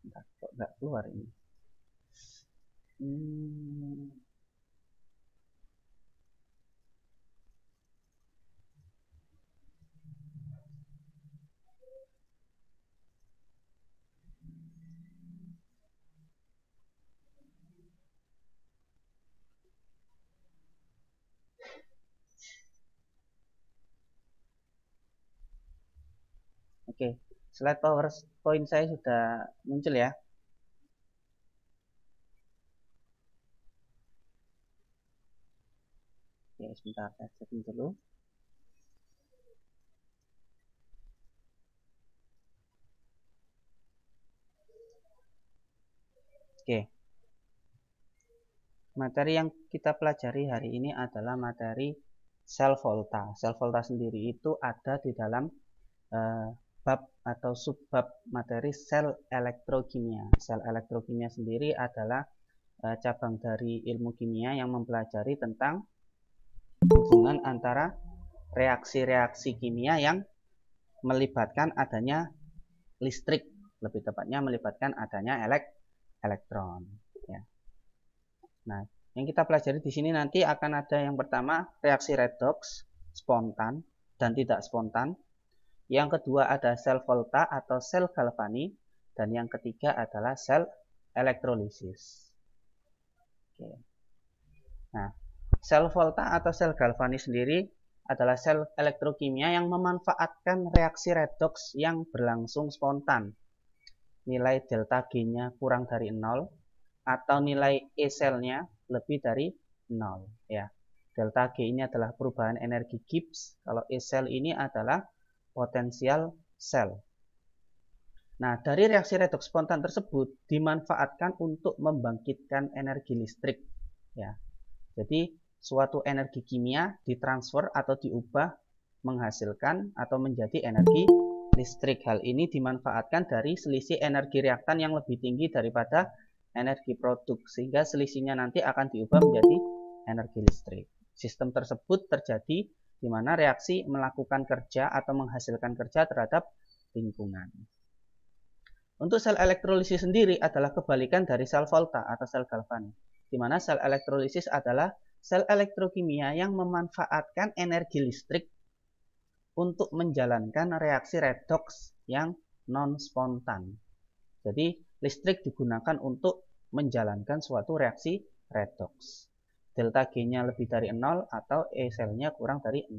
Bentar, kok nggak keluar ini? Oke, slide PowerPoint saya sudah muncul ya. Oke, sebentar saya setting dulu. Oke. Materi yang kita pelajari hari ini adalah materi sel volta. Sel volta sendiri itu ada di dalam bab atau subbab materi sel elektrokimia. Sel elektrokimia sendiri adalah cabang dari ilmu kimia yang mempelajari tentang hubungan antara reaksi-reaksi kimia yang melibatkan adanya listrik, lebih tepatnya melibatkan adanya elektron. Ya. Nah, yang kita pelajari di sini nanti akan ada yang pertama reaksi redox, spontan dan tidak spontan. Yang kedua ada sel volta atau sel galvani, dan yang ketiga adalah sel elektrolisis. Oke. Nah, sel volta atau sel galvani sendiri adalah sel elektrokimia yang memanfaatkan reaksi redox yang berlangsung spontan. Nilai delta G-nya kurang dari 0 atau nilai E selnya lebih dari 0 ya. Delta G ini adalah perubahan energi Gibbs, kalau E sel ini adalah potensial sel. Nah, dari reaksi redoks spontan tersebut dimanfaatkan untuk membangkitkan energi listrik ya. Jadi suatu energi kimia ditransfer atau diubah menghasilkan atau menjadi energi listrik. Hal ini dimanfaatkan dari selisih energi reaktan yang lebih tinggi daripada energi produk, sehingga selisihnya nanti akan diubah menjadi energi listrik. Sistem tersebut terjadi di mana reaksi melakukan kerja atau menghasilkan kerja terhadap lingkungan. Untuk sel elektrolisis sendiri adalah kebalikan dari sel volta atau sel galvani, di mana sel elektrolisis adalah sel elektrokimia yang memanfaatkan energi listrik untuk menjalankan reaksi redoks yang non-spontan. Jadi listrik digunakan untuk menjalankan suatu reaksi redoks. Delta G-nya lebih dari 0 atau E selnya kurang dari 0.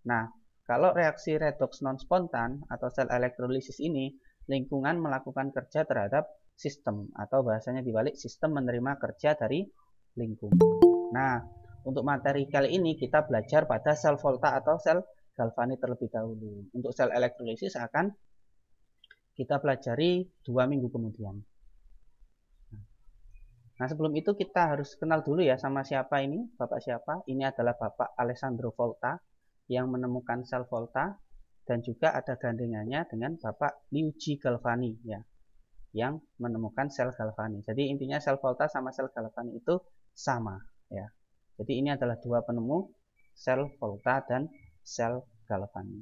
Nah, kalau reaksi redoks non-spontan atau sel elektrolisis ini, lingkungan melakukan kerja terhadap sistem, atau bahasanya dibalik, sistem menerima kerja dari lingkungan. Nah, untuk materi kali ini kita belajar pada sel volta atau sel galvani terlebih dahulu. Untuk sel elektrolisis akan kita pelajari 2 minggu kemudian. Nah, sebelum itu kita harus kenal dulu ya sama siapa ini, Bapak siapa. Ini adalah Bapak Alessandro Volta yang menemukan sel volta, dan juga ada gandengannya dengan Bapak Luigi Galvani ya, yang menemukan sel galvani. Jadi intinya sel volta sama sel galvani itu sama ya. Jadi ini adalah dua penemu sel volta dan sel galvani.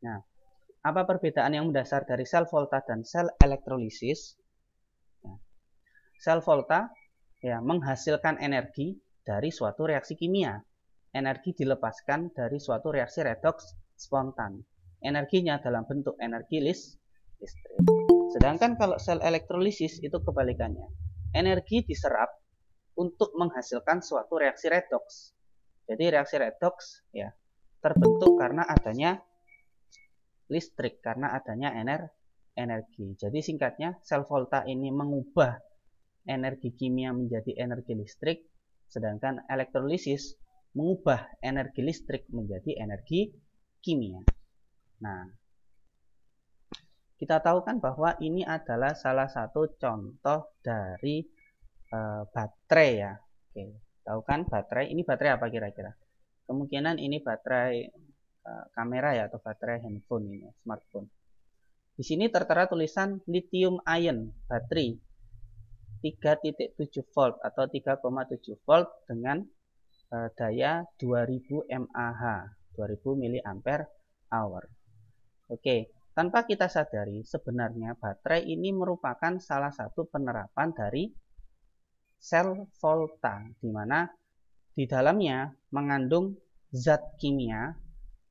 Nah, apa perbedaan yang mendasar dari sel volta dan sel elektrolisis? Sel volta ya menghasilkan energi dari suatu reaksi kimia. Energi dilepaskan dari suatu reaksi redoks spontan. Energinya dalam bentuk energi listrik. Sedangkan kalau sel elektrolisis itu kebalikannya. Energi diserap untuk menghasilkan suatu reaksi redoks. Jadi reaksi redoks ya terbentuk karena adanya listrik, karena adanya energi. Jadi singkatnya sel volta ini mengubah energi kimia menjadi energi listrik, sedangkan elektrolisis mengubah energi listrik menjadi energi kimia. Nah, kita tahu kan bahwa ini adalah salah satu contoh dari baterai ya. Oke, tahu kan baterai? Ini baterai apa kira-kira? Kemungkinan ini baterai kamera ya, atau baterai handphone ini, smartphone. Di sini tertera tulisan lithium ion battery 3.7 volt atau 3,7 volt dengan daya 2000 mAh, 2000 mAh. Oke, tanpa kita sadari sebenarnya baterai ini merupakan salah satu penerapan dari sel volta, di mana di dalamnya mengandung zat kimia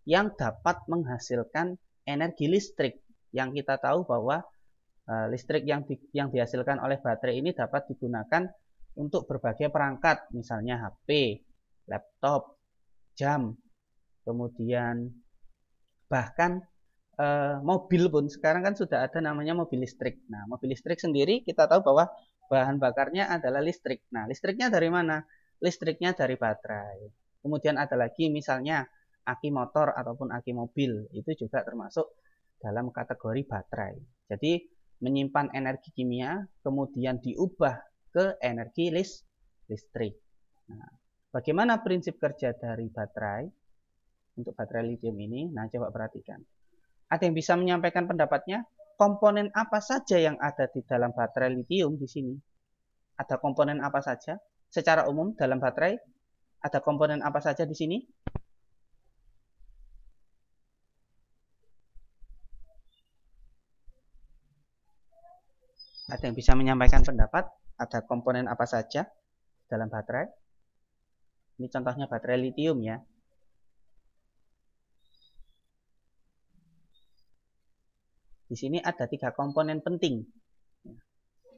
yang dapat menghasilkan energi listrik. Yang kita tahu bahwa listrik yang dihasilkan oleh baterai ini dapat digunakan untuk berbagai perangkat, misalnya HP, laptop, jam, kemudian bahkan mobil pun sekarang kan sudah ada namanya mobil listrik. Nah, mobil listrik sendiri kita tahu bahwa bahan bakarnya adalah listrik. Nah, listriknya dari mana? Listriknya dari baterai. Kemudian ada lagi misalnya aki motor ataupun aki mobil, itu juga termasuk dalam kategori baterai. Jadi menyimpan energi kimia kemudian diubah ke energi listrik. Nah, bagaimana prinsip kerja dari baterai untuk baterai lithium ini? Nah, coba perhatikan. Ada yang bisa menyampaikan pendapatnya? Komponen apa saja yang ada di dalam baterai lithium di sini? Ada komponen apa saja? Secara umum dalam baterai ada komponen apa saja di sini? Ada yang bisa menyampaikan pendapat? Ada komponen apa saja dalam baterai? Ini contohnya baterai lithium ya. Di sini ada 3 komponen penting.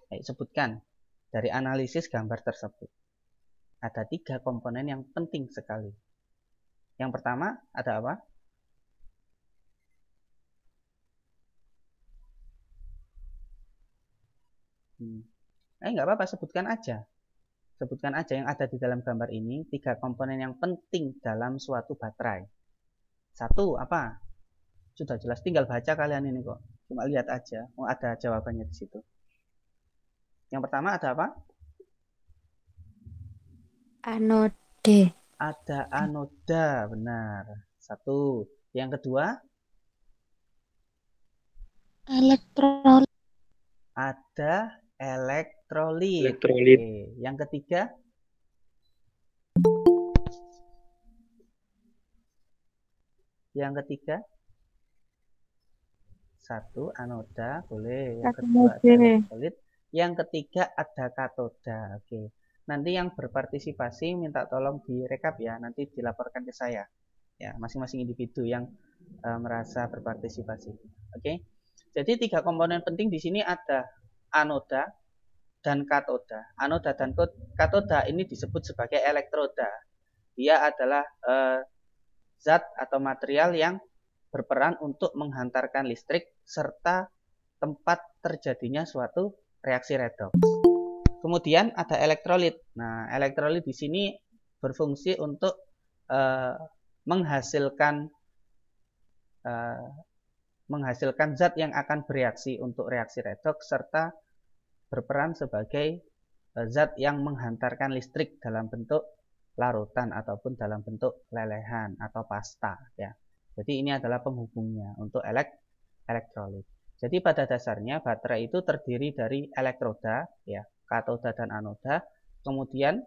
Ayo sebutkan dari analisis gambar tersebut. Ada 3 komponen yang penting sekali. Yang pertama ada apa? Nggak apa-apa, sebutkan aja. Sebutkan aja yang ada di dalam gambar ini, 3 komponen yang penting dalam suatu baterai. 1 apa? Sudah jelas, tinggal baca kalian ini kok. Cuma lihat aja, ada jawabannya di situ. Yang pertama ada apa? Anode. Ada anoda, benar. 1. Yang kedua? Elektrolit. Ada elektrolit. Elektrolit. Oke. Yang ketiga? Yang ketiga? 1 anoda, boleh. Yang kedua ada elektrolit. Yang ketiga ada katoda. Oke. Nanti yang berpartisipasi minta tolong direkap ya, nanti dilaporkan ke saya. Ya, masing-masing individu yang merasa berpartisipasi. Oke. Jadi 3 komponen penting di sini ada anoda dan katoda. Anoda dan katoda ini disebut sebagai elektroda. Dia adalah zat atau material yang berperan untuk menghantarkan listrik serta tempat terjadinya suatu reaksi redoks. Kemudian ada elektrolit. Nah, elektrolit di sini berfungsi untuk menghasilkan zat yang akan bereaksi untuk reaksi redoks serta berperan sebagai zat yang menghantarkan listrik dalam bentuk larutan ataupun dalam bentuk lelehan atau pasta ya. Jadi ini adalah penghubungnya untuk elektrolit. Jadi pada dasarnya baterai itu terdiri dari elektroda ya, katoda dan anoda. Kemudian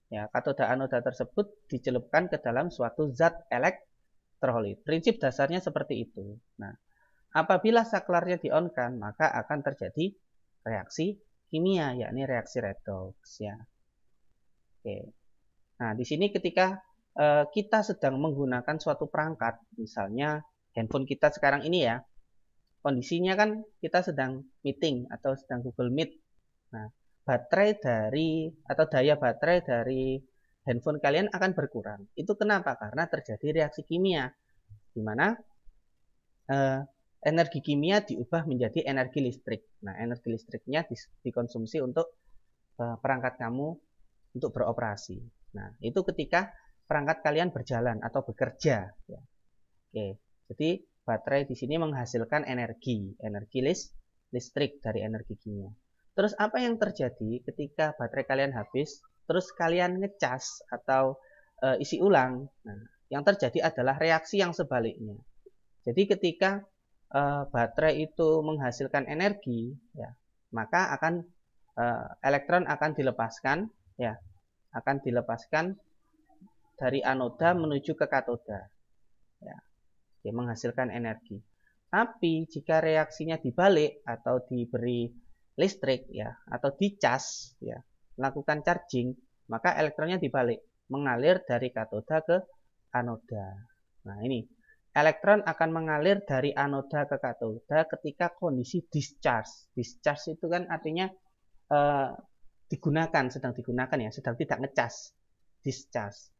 ya, katoda anoda tersebut dicelupkan ke dalam suatu zat elektrolit. Prinsip dasarnya seperti itu. Nah, apabila saklarnya di-on-kan, maka akan terjadi reaksi kimia, yakni reaksi redoks ya. Oke. Nah, di sini ketika kita sedang menggunakan suatu perangkat, misalnya handphone kita sekarang ini ya, kondisinya kan kita sedang meeting atau sedang Google Meet. Nah, baterai dari atau daya baterai dari handphone kalian akan berkurang. Itu kenapa? Karena terjadi reaksi kimia, di mana energi kimia diubah menjadi energi listrik. Nah, energi listriknya dikonsumsi untuk perangkat kamu untuk beroperasi. Nah, itu ketika perangkat kalian berjalan atau bekerja. Ya. Oke, jadi baterai di sini menghasilkan energi listrik dari energi kimia. Terus apa yang terjadi ketika baterai kalian habis, terus kalian ngecas atau isi ulang? Nah, yang terjadi adalah reaksi yang sebaliknya. Jadi ketika baterai itu menghasilkan energi, ya, maka akan elektron akan dilepaskan, ya, akan dilepaskan dari anoda menuju ke katoda, ya, menghasilkan energi. Tapi jika reaksinya dibalik atau diberi listrik ya atau dicas ya, melakukan charging, maka elektronnya dibalik, mengalir dari katoda ke anoda. Nah, ini elektron akan mengalir dari anoda ke katoda ketika kondisi discharge. Discharge itu kan artinya sedang digunakan ya, sedang tidak ngecas. Discharge.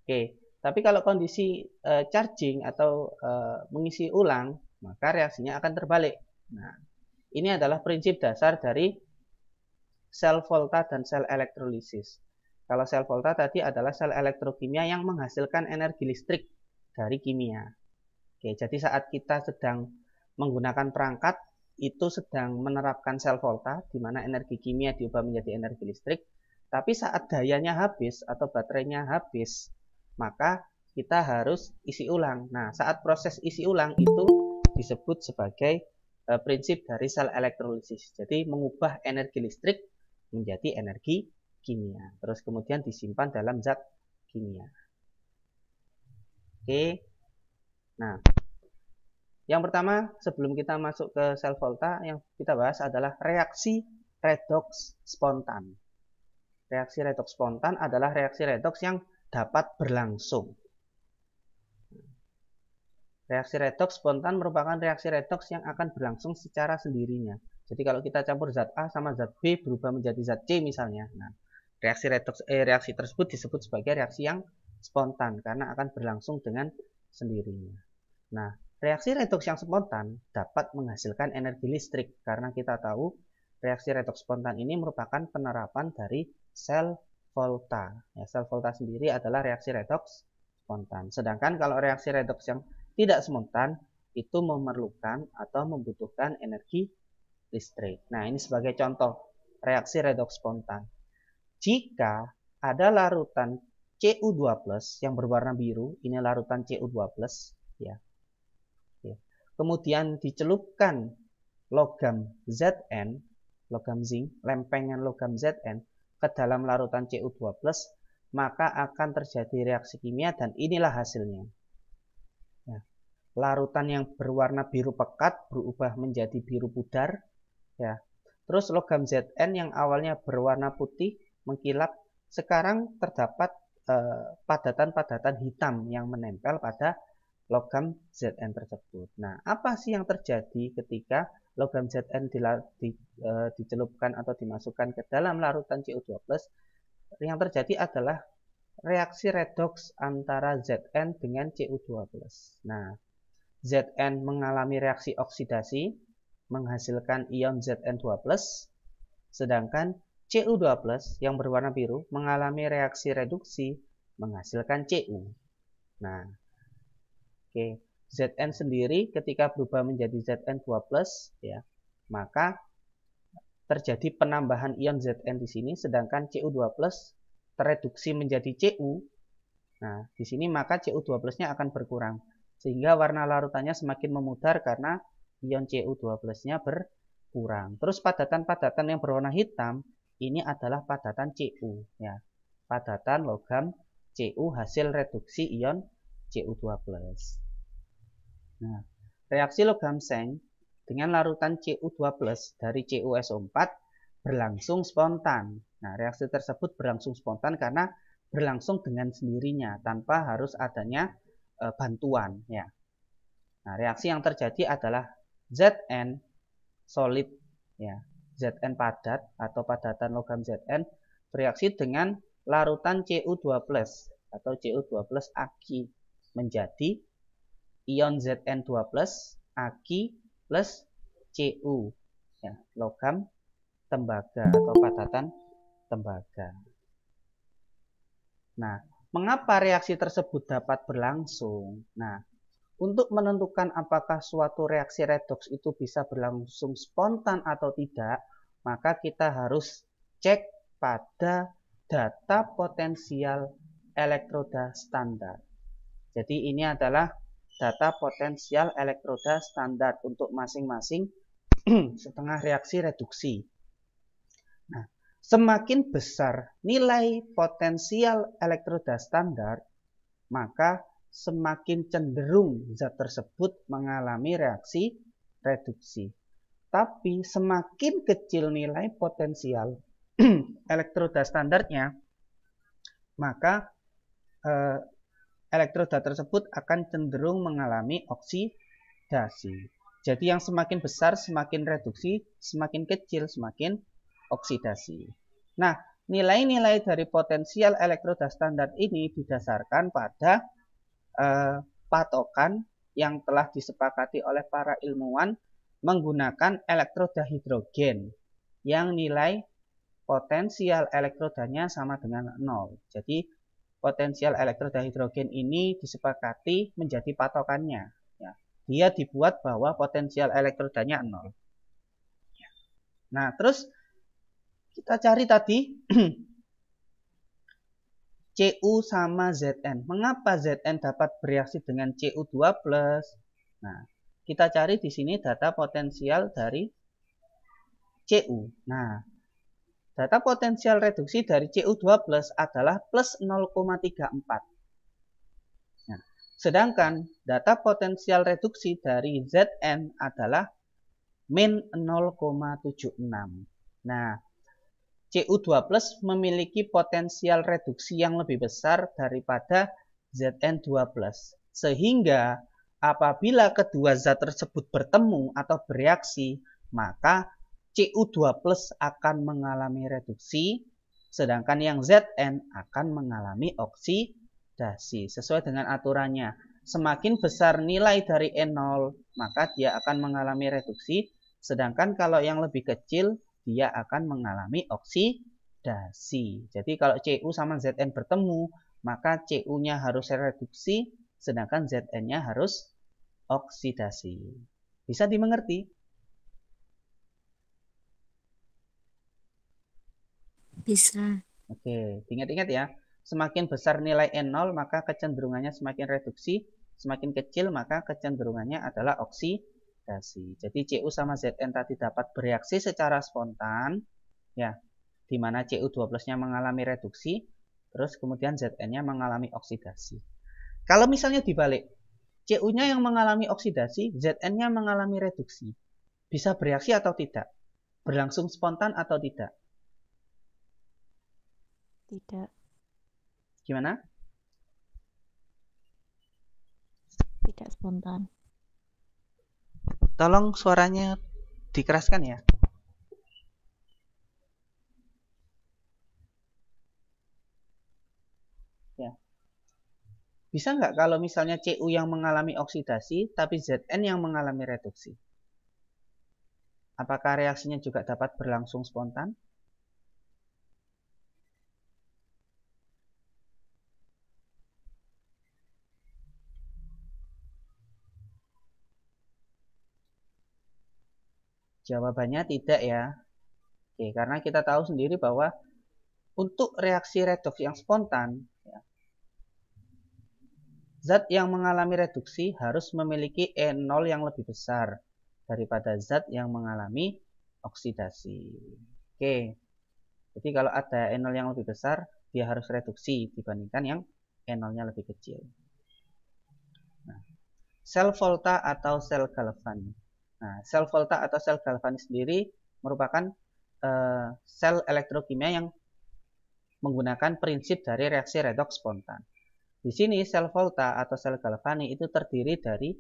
Oke, tapi kalau kondisi charging atau mengisi ulang, maka reaksinya akan terbalik. Nah, ini adalah prinsip dasar dari sel volta dan sel elektrolisis. Kalau sel volta tadi adalah sel elektrokimia yang menghasilkan energi listrik dari kimia. Oke, jadi saat kita sedang menggunakan perangkat, itu sedang menerapkan sel volta, di mana energi kimia diubah menjadi energi listrik. Tapi saat dayanya habis atau baterainya habis, maka kita harus isi ulang. Nah, saat proses isi ulang itu disebut sebagai prinsip dari sel elektrolisis. Jadi mengubah energi listrik menjadi energi kimia. Terus kemudian disimpan dalam zat kimia. Oke. Nah, yang pertama sebelum kita masuk ke sel volta, yang kita bahas adalah reaksi redoks spontan. Reaksi redoks spontan adalah reaksi redoks yang dapat berlangsung. Reaksi redoks spontan merupakan reaksi redoks yang akan berlangsung secara sendirinya. Jadi kalau kita campur zat A sama zat B berubah menjadi zat C misalnya. Nah, reaksi tersebut disebut sebagai reaksi yang spontan karena akan berlangsung dengan sendirinya. Nah, reaksi redoks yang spontan dapat menghasilkan energi listrik karena kita tahu reaksi redoks spontan ini merupakan penerapan dari sel volta. Ya, sel volta sendiri adalah reaksi redoks spontan. Sedangkan kalau reaksi redoks yang tidak spontan itu memerlukan atau membutuhkan energi listrik. Nah, ini sebagai contoh reaksi redoks spontan. Jika ada larutan Cu2+ yang berwarna biru, ini larutan Cu2+, ya. Kemudian dicelupkan logam Zn, logam zinc, lempengan logam Zn ke dalam larutan Cu2+, maka akan terjadi reaksi kimia dan inilah hasilnya. Ya. Larutan yang berwarna biru pekat berubah menjadi biru pudar, ya. Terus logam Zn yang awalnya berwarna putih mengkilap, sekarang terdapat padatan-padatan hitam yang menempel pada logam Zn tersebut. Nah, apa sih yang terjadi ketika logam Zn dicelupkan atau dimasukkan ke dalam larutan Cu2+? Yang terjadi adalah reaksi redoks antara Zn dengan Cu2+. Nah, Zn mengalami reaksi oksidasi, menghasilkan ion Zn2+, sedangkan Cu2+ yang berwarna biru mengalami reaksi reduksi, menghasilkan Cu. Nah, oke, Zn sendiri ketika berubah menjadi Zn2+, ya, maka terjadi penambahan ion Zn di sini, sedangkan Cu2+ tereduksi menjadi Cu. Nah, di sini maka Cu2+-nya akan berkurang, sehingga warna larutannya semakin memudar karena ion Cu2+-nya berkurang. Terus padatan-padatan yang berwarna hitam, ini adalah padatan Cu, ya, padatan logam Cu hasil reduksi ion Cu2+. Nah, reaksi logam seng dengan larutan Cu2+ dari CuSO4 berlangsung spontan. Nah, reaksi tersebut berlangsung spontan karena berlangsung dengan sendirinya tanpa harus adanya bantuan, ya. Nah, reaksi yang terjadi adalah Zn solid, ya, Zn padat atau padatan logam Zn bereaksi dengan larutan Cu2+ atau Cu2+ Aq menjadi ion Zn2+ Aq plus Cu, ya, logam tembaga atau padatan tembaga. Nah, mengapa reaksi tersebut dapat berlangsung? Nah, untuk menentukan apakah suatu reaksi redoks itu bisa berlangsung spontan atau tidak, maka kita harus cek pada data potensial elektroda standar. Jadi ini adalah data potensial elektroda standar untuk masing-masing setengah reaksi reduksi. Nah, semakin besar nilai potensial elektroda standar, maka semakin cenderung zat tersebut mengalami reaksi reduksi. Tapi semakin kecil nilai potensial elektroda standarnya, maka elektroda tersebut akan cenderung mengalami oksidasi. Jadi yang semakin besar semakin reduksi, semakin kecil semakin oksidasi. Nah, nilai-nilai dari potensial elektroda standar ini didasarkan pada patokan yang telah disepakati oleh para ilmuwan menggunakan elektroda hidrogen yang nilai potensial elektrodanya sama dengan 0. Jadi potensial elektroda hidrogen ini disepakati menjadi patokannya. Ya, dia dibuat bahwa potensial elektrodanya 0. Nah, terus kita cari tadi Cu sama Zn. Mengapa Zn dapat bereaksi dengan Cu2+? Nah, kita cari di sini data potensial dari Cu. Nah, data potensial reduksi dari Cu2+ adalah plus 0,34. Nah, sedangkan data potensial reduksi dari Zn adalah min 0,76. Nah, Cu2+ memiliki potensial reduksi yang lebih besar daripada Zn2+. Sehingga apabila kedua zat tersebut bertemu atau bereaksi, maka Cu2+ akan mengalami reduksi, sedangkan yang Zn akan mengalami oksidasi. Sesuai dengan aturannya, semakin besar nilai dari E0, maka dia akan mengalami reduksi, sedangkan kalau yang lebih kecil, dia akan mengalami oksidasi. Jadi kalau Cu sama Zn bertemu, maka Cu-nya harus reduksi, sedangkan Zn-nya harus oksidasi. Bisa dimengerti? Bisa. Oke, ingat-ingat ya. Semakin besar nilai E0, maka kecenderungannya semakin reduksi. Semakin kecil, maka kecenderungannya adalah oksidasi. Jadi Cu sama Zn tadi dapat bereaksi secara spontan, ya, di mana Cu2+-nya mengalami reduksi, terus kemudian Zn-nya mengalami oksidasi. Kalau misalnya dibalik, Cu-nya yang mengalami oksidasi, Zn-nya mengalami reduksi, bisa bereaksi atau tidak? Berlangsung spontan atau tidak? Tidak. Gimana? Tidak spontan. Tolong suaranya dikeraskan ya. Ya. Bisa nggak kalau misalnya Cu yang mengalami oksidasi, tapi Zn yang mengalami reduksi? Apakah reaksinya juga dapat berlangsung spontan? Jawabannya tidak ya. Oke, karena kita tahu sendiri bahwa untuk reaksi redoks yang spontan, ya, zat yang mengalami reduksi harus memiliki E0 yang lebih besar daripada zat yang mengalami oksidasi. Oke, jadi kalau ada E0 yang lebih besar, dia harus reduksi dibandingkan yang E0-nya lebih kecil. Nah, sel volta atau sel galvani. Nah, sel volta atau sel galvani sendiri merupakan sel elektrokimia yang menggunakan prinsip dari reaksi redoks spontan. Di sini sel volta atau sel galvani itu terdiri dari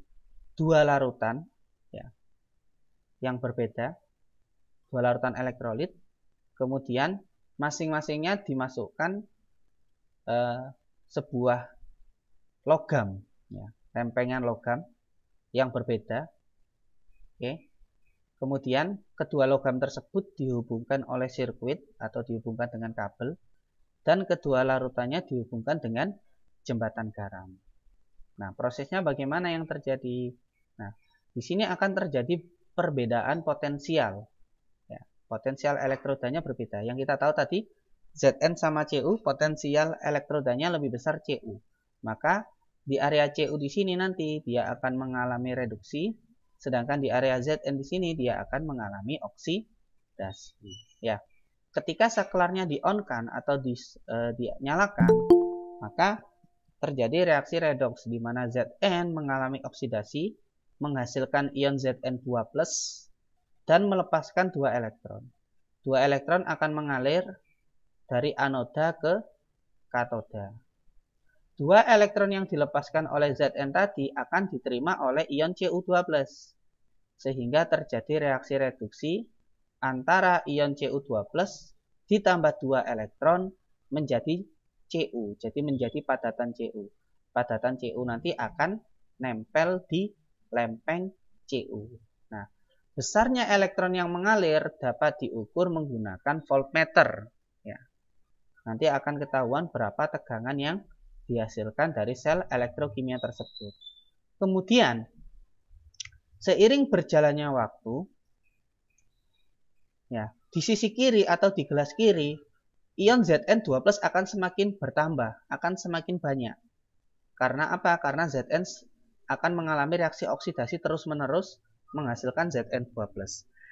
dua larutan, ya, yang berbeda, dua larutan elektrolit, kemudian masing-masingnya dimasukkan sebuah logam, ya, lempengan logam yang berbeda. Oke. Kemudian kedua logam tersebut dihubungkan oleh sirkuit atau dihubungkan dengan kabel, dan kedua larutannya dihubungkan dengan jembatan garam. Nah, prosesnya bagaimana yang terjadi? Nah, di sini akan terjadi perbedaan potensial. Ya, potensial elektrodanya berbeda. Yang kita tahu tadi, Zn sama Cu, potensial elektrodanya lebih besar Cu. Maka di area Cu di sini nanti dia akan mengalami reduksi, sedangkan di area Zn di sini dia akan mengalami oksidasi. Ya, ketika saklarnya di-on-kan atau dinyalakan, maka terjadi reaksi redoks di mana Zn mengalami oksidasi, menghasilkan ion Zn2+, dan melepaskan 2 elektron. 2 elektron akan mengalir dari anoda ke katoda. 2 elektron yang dilepaskan oleh Zn tadi akan diterima oleh ion Cu2+. Sehingga terjadi reaksi reduksi antara ion Cu2+ ditambah 2 elektron menjadi Cu. Jadi menjadi padatan Cu. Padatan Cu nanti akan nempel di lempeng Cu. Nah, besarnya elektron yang mengalir dapat diukur menggunakan voltmeter. Ya. Nanti akan ketahuan berapa tegangan yang dihasilkan dari sel elektrokimia tersebut. Kemudian, seiring berjalannya waktu, ya, di sisi kiri atau di gelas kiri, ion Zn2+ akan semakin bertambah, akan semakin banyak. Karena apa? Karena Zn akan mengalami reaksi oksidasi terus-menerus menghasilkan Zn2+.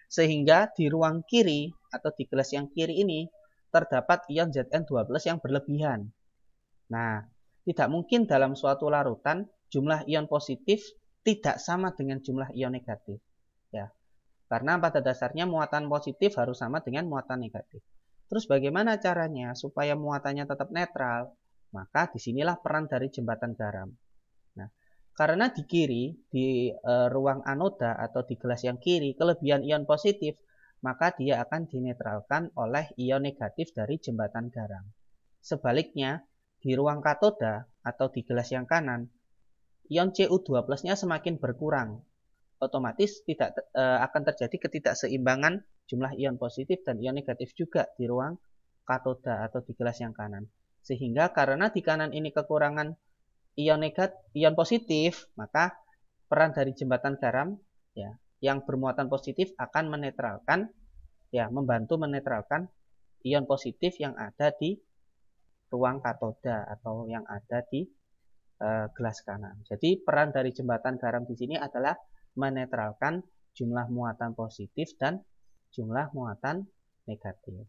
Sehingga di ruang kiri atau di gelas yang kiri ini terdapat ion Zn2+ yang berlebihan. Nah, tidak mungkin dalam suatu larutan jumlah ion positif tidak sama dengan jumlah ion negatif. Ya. Karena pada dasarnya muatan positif harus sama dengan muatan negatif. Terus bagaimana caranya supaya muatannya tetap netral? Maka disinilah peran dari jembatan garam. Nah, karena di kiri, di ruang anoda atau di gelas yang kiri, kelebihan ion positif, maka dia akan dinetralkan oleh ion negatif dari jembatan garam. Sebaliknya, di ruang katoda atau di gelas yang kanan, ion Cu2+-nya semakin berkurang. Otomatis akan terjadi ketidakseimbangan jumlah ion positif dan ion negatif juga di ruang katoda atau di gelas yang kanan. Sehingga karena di kanan ini kekurangan ion positif, maka peran dari jembatan garam ya, yang bermuatan positif akan menetralkan, ya, membantu menetralkan ion positif yang ada di ruang katoda atau yang ada di gelas kanan. Jadi peran dari jembatan garam di sini adalah menetralkan jumlah muatan positif dan jumlah muatan negatif.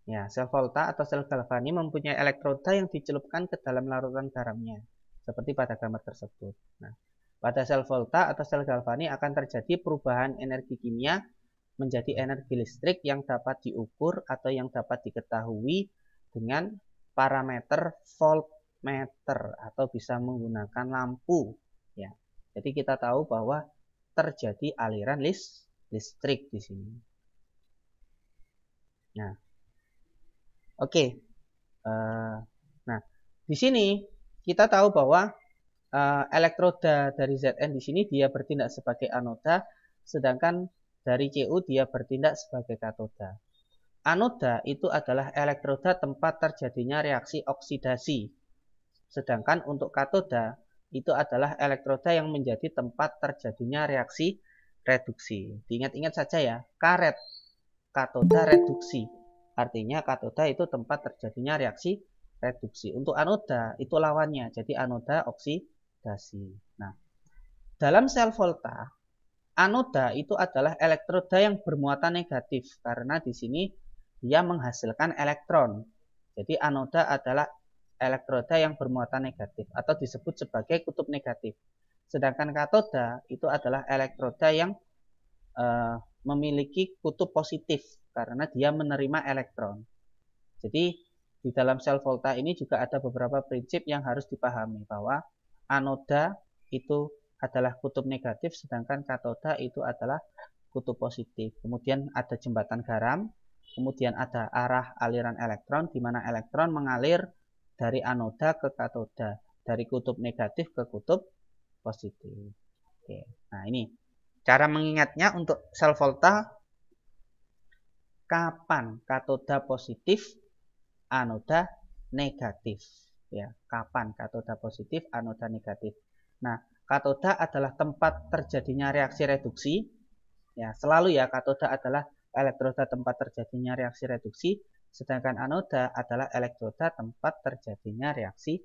Ya, sel volta atau sel galvani mempunyai elektroda yang dicelupkan ke dalam larutan garamnya, seperti pada gambar tersebut. Nah, pada sel volta atau sel galvani akan terjadi perubahan energi kimia menjadi energi listrik yang dapat diukur atau yang dapat diketahui dengan parameter voltmeter atau bisa menggunakan lampu. Ya, jadi kita tahu bahwa terjadi aliran listrik di sini. Nah, oke. Nah, di sini kita tahu bahwa elektroda dari Zn di sini dia bertindak sebagai anoda, sedangkan dari Cu dia bertindak sebagai katoda. Anoda itu adalah elektroda tempat terjadinya reaksi oksidasi. Sedangkan untuk katoda itu adalah elektroda yang menjadi tempat terjadinya reaksi reduksi. Diingat-ingat saja ya, karet, katoda, reduksi. Artinya katoda itu tempat terjadinya reaksi reduksi. Untuk anoda itu lawannya, jadi anoda oksidasi. Nah, dalam sel volta, anoda itu adalah elektroda yang bermuatan negatif karena di sini dia menghasilkan elektron. Jadi anoda adalah elektroda yang bermuatan negatif atau disebut sebagai kutub negatif. Sedangkan katoda itu adalah elektroda yang memiliki kutub positif karena dia menerima elektron. Jadi di dalam sel volta ini juga ada beberapa prinsip yang harus dipahami bahwa anoda itu adalah kutub negatif sedangkan katoda itu adalah kutub positif. Kemudian ada jembatan garam, kemudian ada arah aliran elektron di mana elektron mengalir dari anoda ke katoda, dari kutub negatif ke kutub positif. Oke. Nah, ini cara mengingatnya untuk sel volta. Kapan katoda positif, anoda negatif. Ya, kapan katoda positif, anoda negatif. Nah, katoda adalah tempat terjadinya reaksi reduksi. Ya, selalu ya, katoda adalah elektroda tempat terjadinya reaksi reduksi, sedangkan anoda adalah elektroda tempat terjadinya reaksi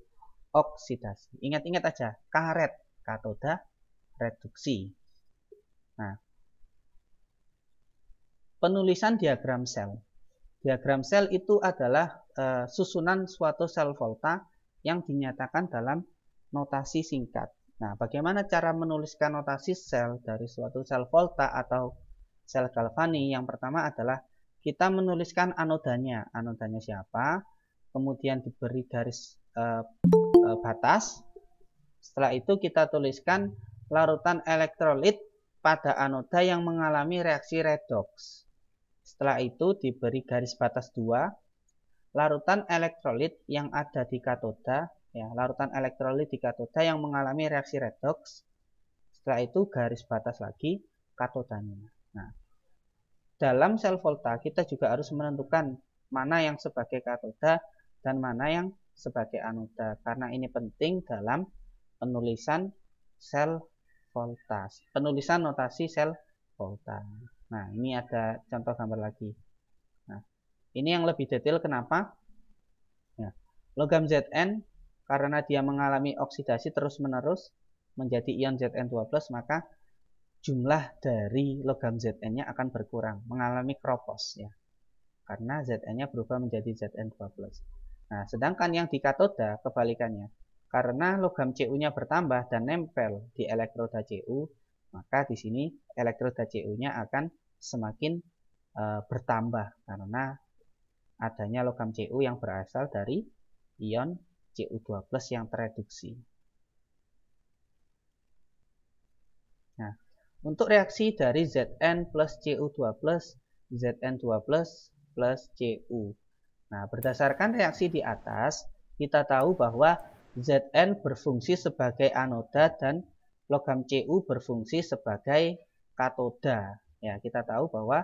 oksidasi. Ingat-ingat aja, karet, katoda, reduksi. Nah, penulisan diagram sel. Diagram sel itu adalah susunan suatu sel volta yang dinyatakan dalam notasi singkat. Nah, bagaimana cara menuliskan notasi sel dari suatu sel volta atau sel galvani? Yang pertama adalah kita menuliskan anodanya. Anodanya siapa? Kemudian diberi garis batas. Setelah itu kita tuliskan larutan elektrolit pada anoda yang mengalami reaksi redoks. Setelah itu diberi garis batas 2. Larutan elektrolit yang ada di katoda, ya, larutan elektrolit di katoda yang mengalami reaksi redoks. Setelah itu garis batas lagi katodanya. Nah, dalam sel volta kita juga harus menentukan mana yang sebagai katoda dan mana yang sebagai anoda, karena ini penting dalam penulisan sel volta, penulisan notasi sel volta. Nah, ini ada contoh gambar lagi. Nah, ini yang lebih detail kenapa? Ya, logam Zn karena dia mengalami oksidasi terus-menerus menjadi ion Zn2+, maka jumlah dari logam Zn-nya akan berkurang, mengalami kropos ya. Karena Zn-nya berubah menjadi Zn2+. Nah, sedangkan yang di katoda kebalikannya. Karena logam Cu-nya bertambah dan nempel di elektroda Cu, maka di sini elektroda Cu-nya akan semakin bertambah karena adanya logam Cu yang berasal dari ion Cu2+ yang tereduksi. Nah, untuk reaksi dari Zn plus Cu2+, Zn2+ plus Cu. Nah, berdasarkan reaksi di atas, kita tahu bahwa Zn berfungsi sebagai anoda dan logam Cu berfungsi sebagai katoda. Ya, kita tahu bahwa,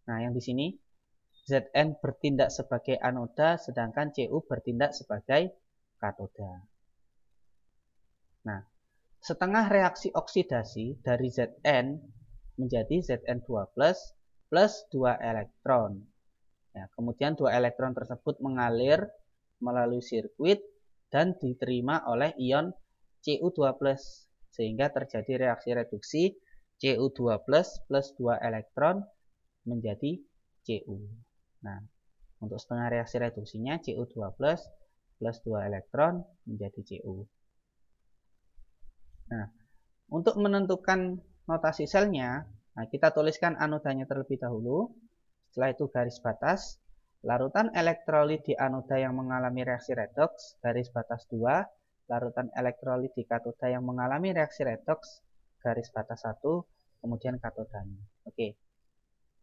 nah yang di sini Zn bertindak sebagai anoda, sedangkan Cu bertindak sebagai katoda. Nah, setengah reaksi oksidasi dari Zn menjadi Zn2+ plus 2 elektron. Ya, kemudian 2 elektron tersebut mengalir melalui sirkuit dan diterima oleh ion Cu2+, sehingga terjadi reaksi reduksi Cu2+ plus 2 elektron menjadi Cu. Nah, untuk setengah reaksi reduksinya Cu2+ plus 2 elektron menjadi Cu. Nah, untuk menentukan notasi selnya, nah kita tuliskan anodanya terlebih dahulu. Setelah itu garis batas, larutan elektrolit di anoda yang mengalami reaksi redoks, garis batas 2, larutan elektrolit di katoda yang mengalami reaksi redoks, garis batas 1, kemudian katodanya. Oke.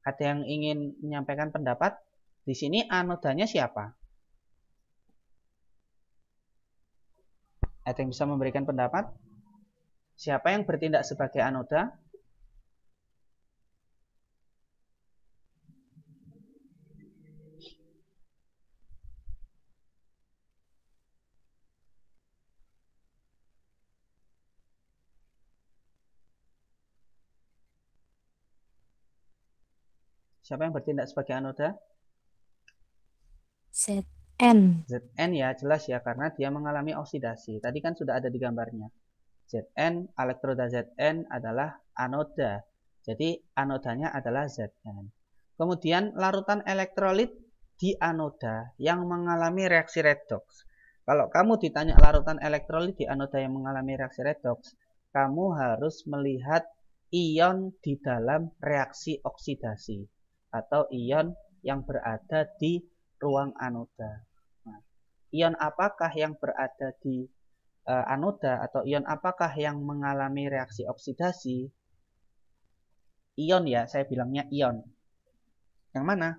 Ada yang ingin menyampaikan pendapat? Di sini anodanya siapa? Ada yang bisa memberikan pendapat? Siapa yang bertindak sebagai anoda? Siapa yang bertindak sebagai anoda? Zn. Zn ya, jelas ya, karena dia mengalami oksidasi. Tadi kan sudah ada di gambarnya. Zn, elektroda Zn adalah anoda. Jadi anodanya adalah Zn. Kemudian larutan elektrolit di anoda yang mengalami reaksi redoks. Kalau kamu ditanya larutan elektrolit di anoda yang mengalami reaksi redoks, kamu harus melihat ion di dalam reaksi oksidasi atau ion yang berada di ruang anoda. Nah, ion apakah yang berada di anoda atau ion apakah yang mengalami reaksi oksidasi? Ion ya, saya bilangnya ion. Yang mana?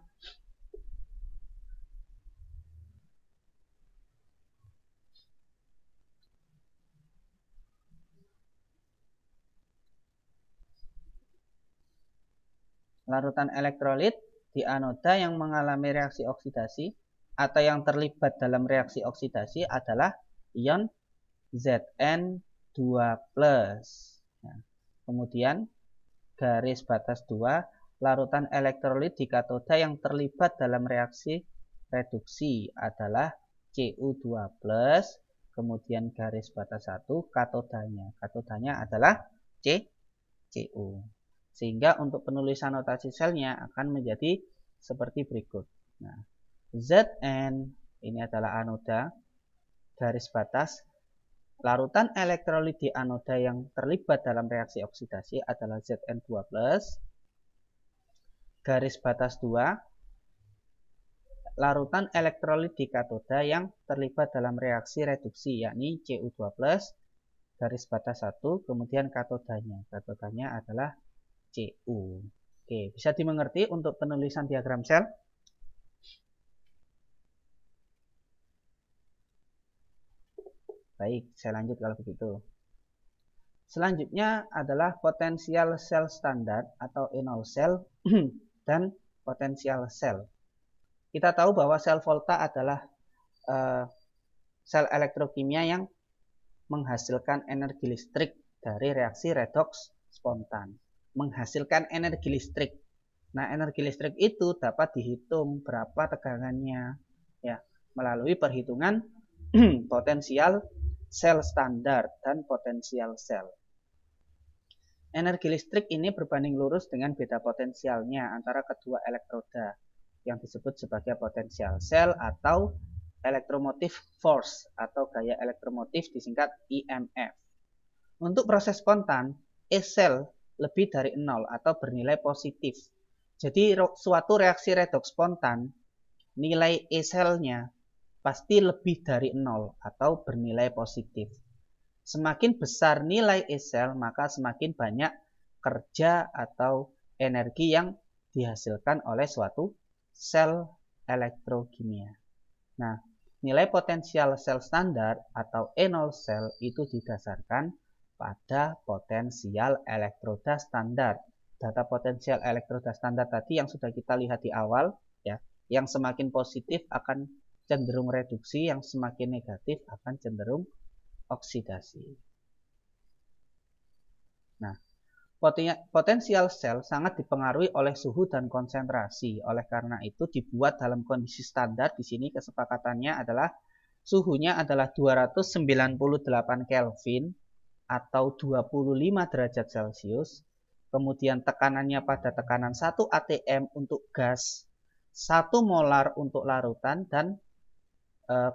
Larutan elektrolit di anoda yang mengalami reaksi oksidasi atau yang terlibat dalam reaksi oksidasi adalah ion Zn2+. Nah, kemudian garis batas 2, larutan elektrolit di katoda yang terlibat dalam reaksi reduksi adalah Cu2+, kemudian garis batas 1, katodanya. Katodanya adalah Cu. Sehingga untuk penulisan notasi selnya akan menjadi seperti berikut. Nah, Zn ini adalah anoda. garis batas larutan elektrolit di anoda yang terlibat dalam reaksi oksidasi adalah Zn2+, garis batas 2, larutan elektrolit di katoda yang terlibat dalam reaksi reduksi, yakni Cu2+, garis batas 1, kemudian katodanya. Katodanya adalah Cu. Oke, bisa dimengerti untuk penulisan diagram sel? Baik, saya lanjut kalau begitu. Selanjutnya adalah potensial sel standar atau enol sel dan potensial sel. Kita tahu bahwa sel volta adalah sel elektrokimia yang menghasilkan energi listrik dari reaksi redoks spontan. Menghasilkan energi listrik. Nah, energi listrik itu dapat dihitung berapa tegangannya, ya, melalui perhitungan potensial sel standar dan potensial sel. Energi listrik ini berbanding lurus dengan beda potensialnya antara kedua elektroda yang disebut sebagai potensial sel atau electromotive force atau gaya elektromotif disingkat EMF. Untuk proses spontan, E sel lebih dari 0 atau bernilai positif. Jadi suatu reaksi redoks spontan, nilai E selnya pasti lebih dari 0 atau bernilai positif. Semakin besar nilai E sel, maka semakin banyak kerja atau energi yang dihasilkan oleh suatu sel elektrokimia. Nah, nilai potensial sel standar atau enol sel itu didasarkan pada potensial elektroda standar. Data potensial elektroda standar tadi yang sudah kita lihat di awal, ya, yang semakin positif akan cenderung reduksi, yang semakin negatif akan cenderung oksidasi. Nah, potensial sel sangat dipengaruhi oleh suhu dan konsentrasi. Oleh karena itu dibuat dalam kondisi standar. Di sini kesepakatannya adalah suhunya adalah 298 Kelvin atau 25 derajat Celcius. Kemudian tekanannya pada tekanan 1 atm untuk gas, 1 molar untuk larutan, dan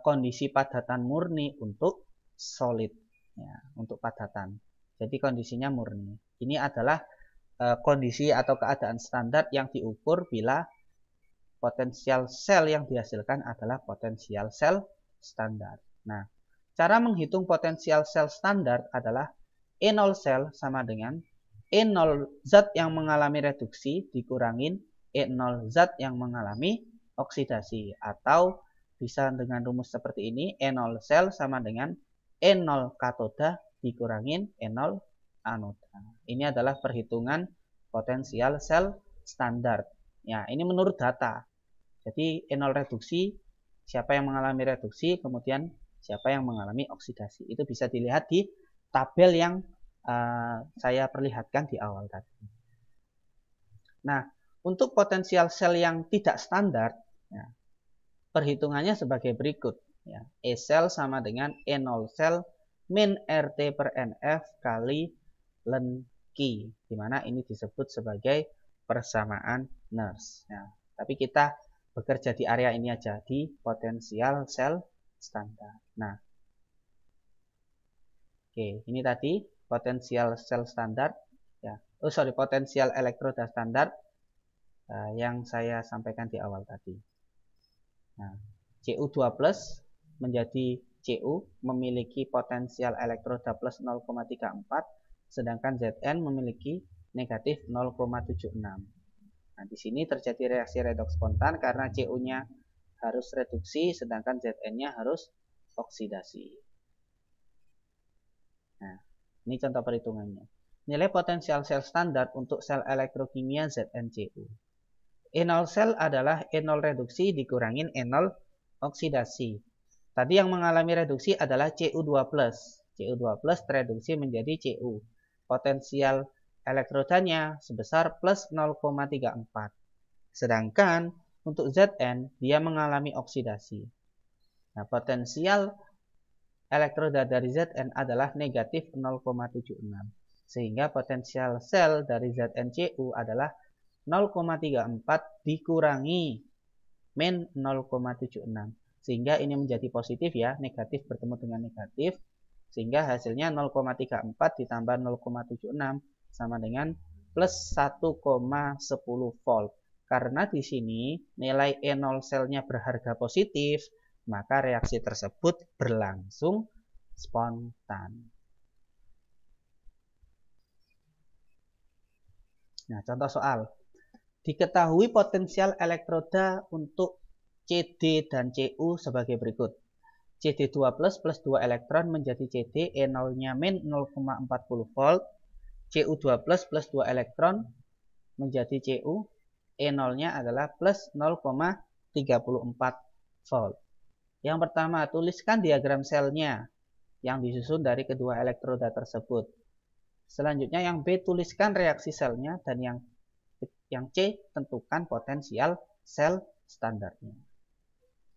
kondisi padatan murni untuk solid, ya, untuk padatan. Jadi kondisinya murni. Ini adalah kondisi atau keadaan standar yang diukur bila potensial sel yang dihasilkan adalah potensial sel standar. Nah, cara menghitung potensial sel standar adalah E0 sel sama dengan E0 zat yang mengalami reduksi dikurangin E0 zat yang mengalami oksidasi. Atau bisa dengan rumus seperti ini, E0 sel sama dengan E0 katoda dikurangin E0 anoda. Ini adalah perhitungan potensial sel standar. Ya, ini menurut data. Jadi E0 reduksi, siapa yang mengalami reduksi, kemudian siapa yang mengalami oksidasi. Itu bisa dilihat di tabel yang saya perlihatkan di awal tadi. Nah, untuk potensial sel yang tidak standar, ya, perhitungannya sebagai berikut. Ya, E sel sama dengan E0 sel min RT per NF kali ln Q, di mana ini disebut sebagai persamaan Nernst. Ya, tapi kita bekerja di area ini aja, di potensial sel standar. Nah, oke, ini tadi potensial sel standar, ya. Potensial elektroda standar yang saya sampaikan di awal tadi. Nah, Cu2+ menjadi Cu memiliki potensial elektroda plus 0,34, sedangkan Zn memiliki negatif 0,76. Nah, di sini terjadi reaksi redoks spontan karena Cu-nya harus reduksi, sedangkan Zn-nya harus oksidasi. Nah, ini contoh perhitungannya. Nilai potensial sel standar untuk sel elektrokimia ZnCu. E0 sel adalah E0 reduksi dikurangin E0 oksidasi. Tadi yang mengalami reduksi adalah Cu2+. Cu2+ tereduksi menjadi Cu. Potensial elektrodanya sebesar plus 0,34. Sedangkan untuk Zn dia mengalami oksidasi. Nah, potensial elektroda dari Zn adalah negatif 0,76. Sehingga potensial sel dari ZnCu adalah 0,34 dikurangi min 0,76. sehingga ini menjadi positif ya, negatif bertemu dengan negatif, sehingga hasilnya 0,34 ditambah 0,76 sama dengan plus 1,10 volt. Karena di sini nilai E0 selnya berharga positif, maka reaksi tersebut berlangsung spontan. Nah, contoh soal. Diketahui potensial elektroda untuk CD dan CU sebagai berikut. CD2 plus 2 elektron menjadi CD, E0-nya min 0,40 volt. CU2 plus 2 elektron menjadi CU, E0-nya adalah plus 0,34 volt. Yang pertama, tuliskan diagram selnya yang disusun dari kedua elektroda tersebut. Selanjutnya yang B, tuliskan reaksi selnya, dan yang C, tentukan potensial sel standarnya.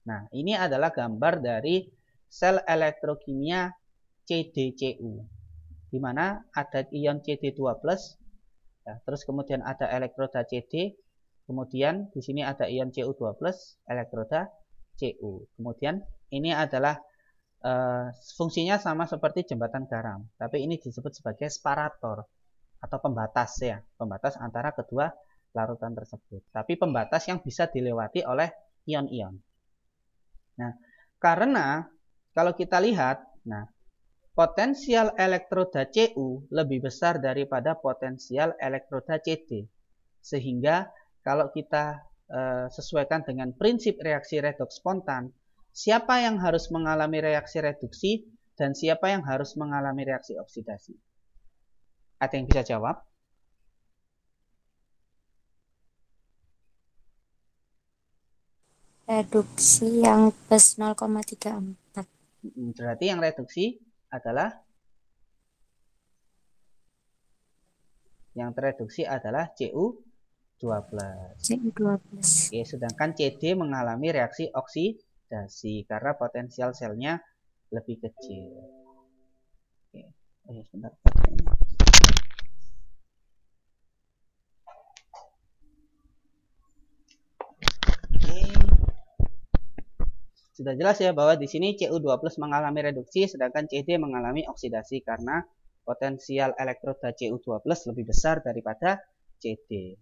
Nah, ini adalah gambar dari sel elektrokimia CdCu, di mana ada ion CD2+, ya, terus kemudian ada elektroda CD, kemudian di sini ada ion Cu2+, elektroda Cu. Kemudian ini adalah fungsinya sama seperti jembatan garam, tapi ini disebut sebagai separator atau pembatas ya, pembatas antara kedua larutan tersebut. Tapi pembatas yang bisa dilewati oleh ion-ion. Nah, karena kalau kita lihat, nah, potensial elektroda Cu lebih besar daripada potensial elektroda Cd. Sehingga kalau kita sesuaikan dengan prinsip reaksi redoks spontan, siapa yang harus mengalami reaksi reduksi dan siapa yang harus mengalami reaksi oksidasi? Ada yang bisa jawab? Reduksi yang plus 0,34. Berarti yang reduksi adalah Cu12. Cu12. Oke, sedangkan CD mengalami reaksi oksidasi karena potensial selnya lebih kecil. Oke, sebentar. Sudah jelas ya bahwa di sini Cu2+ mengalami reduksi sedangkan CD mengalami oksidasi karena potensial elektroda Cu2+ lebih besar daripada CD.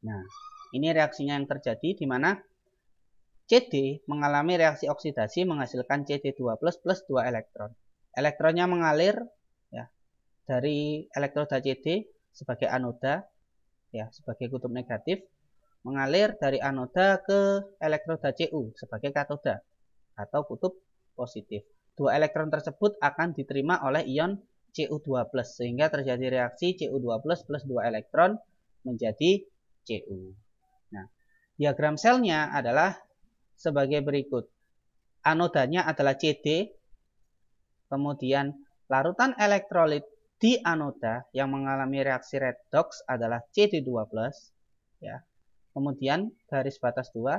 Nah, ini reaksinya yang terjadi di mana CD mengalami reaksi oksidasi menghasilkan CD2+ plus 2 elektron. Elektronnya mengalir ya dari elektroda CD sebagai anoda ya, sebagai kutub negatif, mengalir dari anoda ke elektroda Cu sebagai katoda atau kutub positif. Dua elektron tersebut akan diterima oleh ion Cu2+, sehingga terjadi reaksi Cu2+ plus 2 elektron menjadi Cu. Nah, diagram selnya adalah sebagai berikut. Anodanya adalah CD, kemudian larutan elektrolit di anoda yang mengalami reaksi redoks adalah CD2+, ya. Kemudian garis batas 2,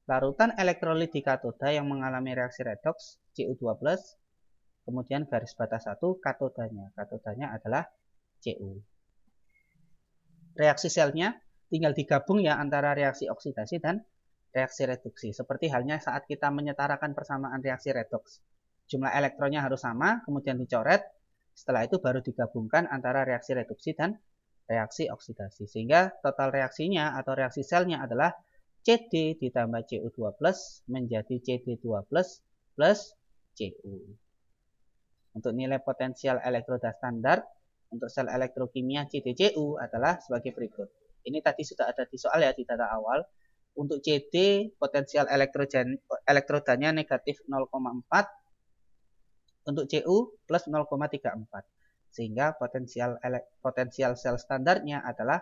larutan elektrolit di katoda yang mengalami reaksi redoks Cu2+, kemudian garis batas 1 katodanya. Katodanya adalah Cu. Reaksi selnya tinggal digabung ya antara reaksi oksidasi dan reaksi reduksi. Seperti halnya saat kita menyetarakan persamaan reaksi redoks. Jumlah elektronnya harus sama, kemudian dicoret. Setelah itu baru digabungkan antara reaksi reduksi dan reaksi oksidasi. Sehingga total reaksinya atau reaksi selnya adalah CD ditambah Cu2+ menjadi CD2+ plus Cu. Untuk nilai potensial elektroda standar untuk sel elektrokimia CdCu adalah sebagai berikut. Ini tadi sudah ada di soal ya di data awal. Untuk CD potensial elektrodanya negatif 0,4, untuk Cu plus 0,34. Sehingga potensial sel standarnya adalah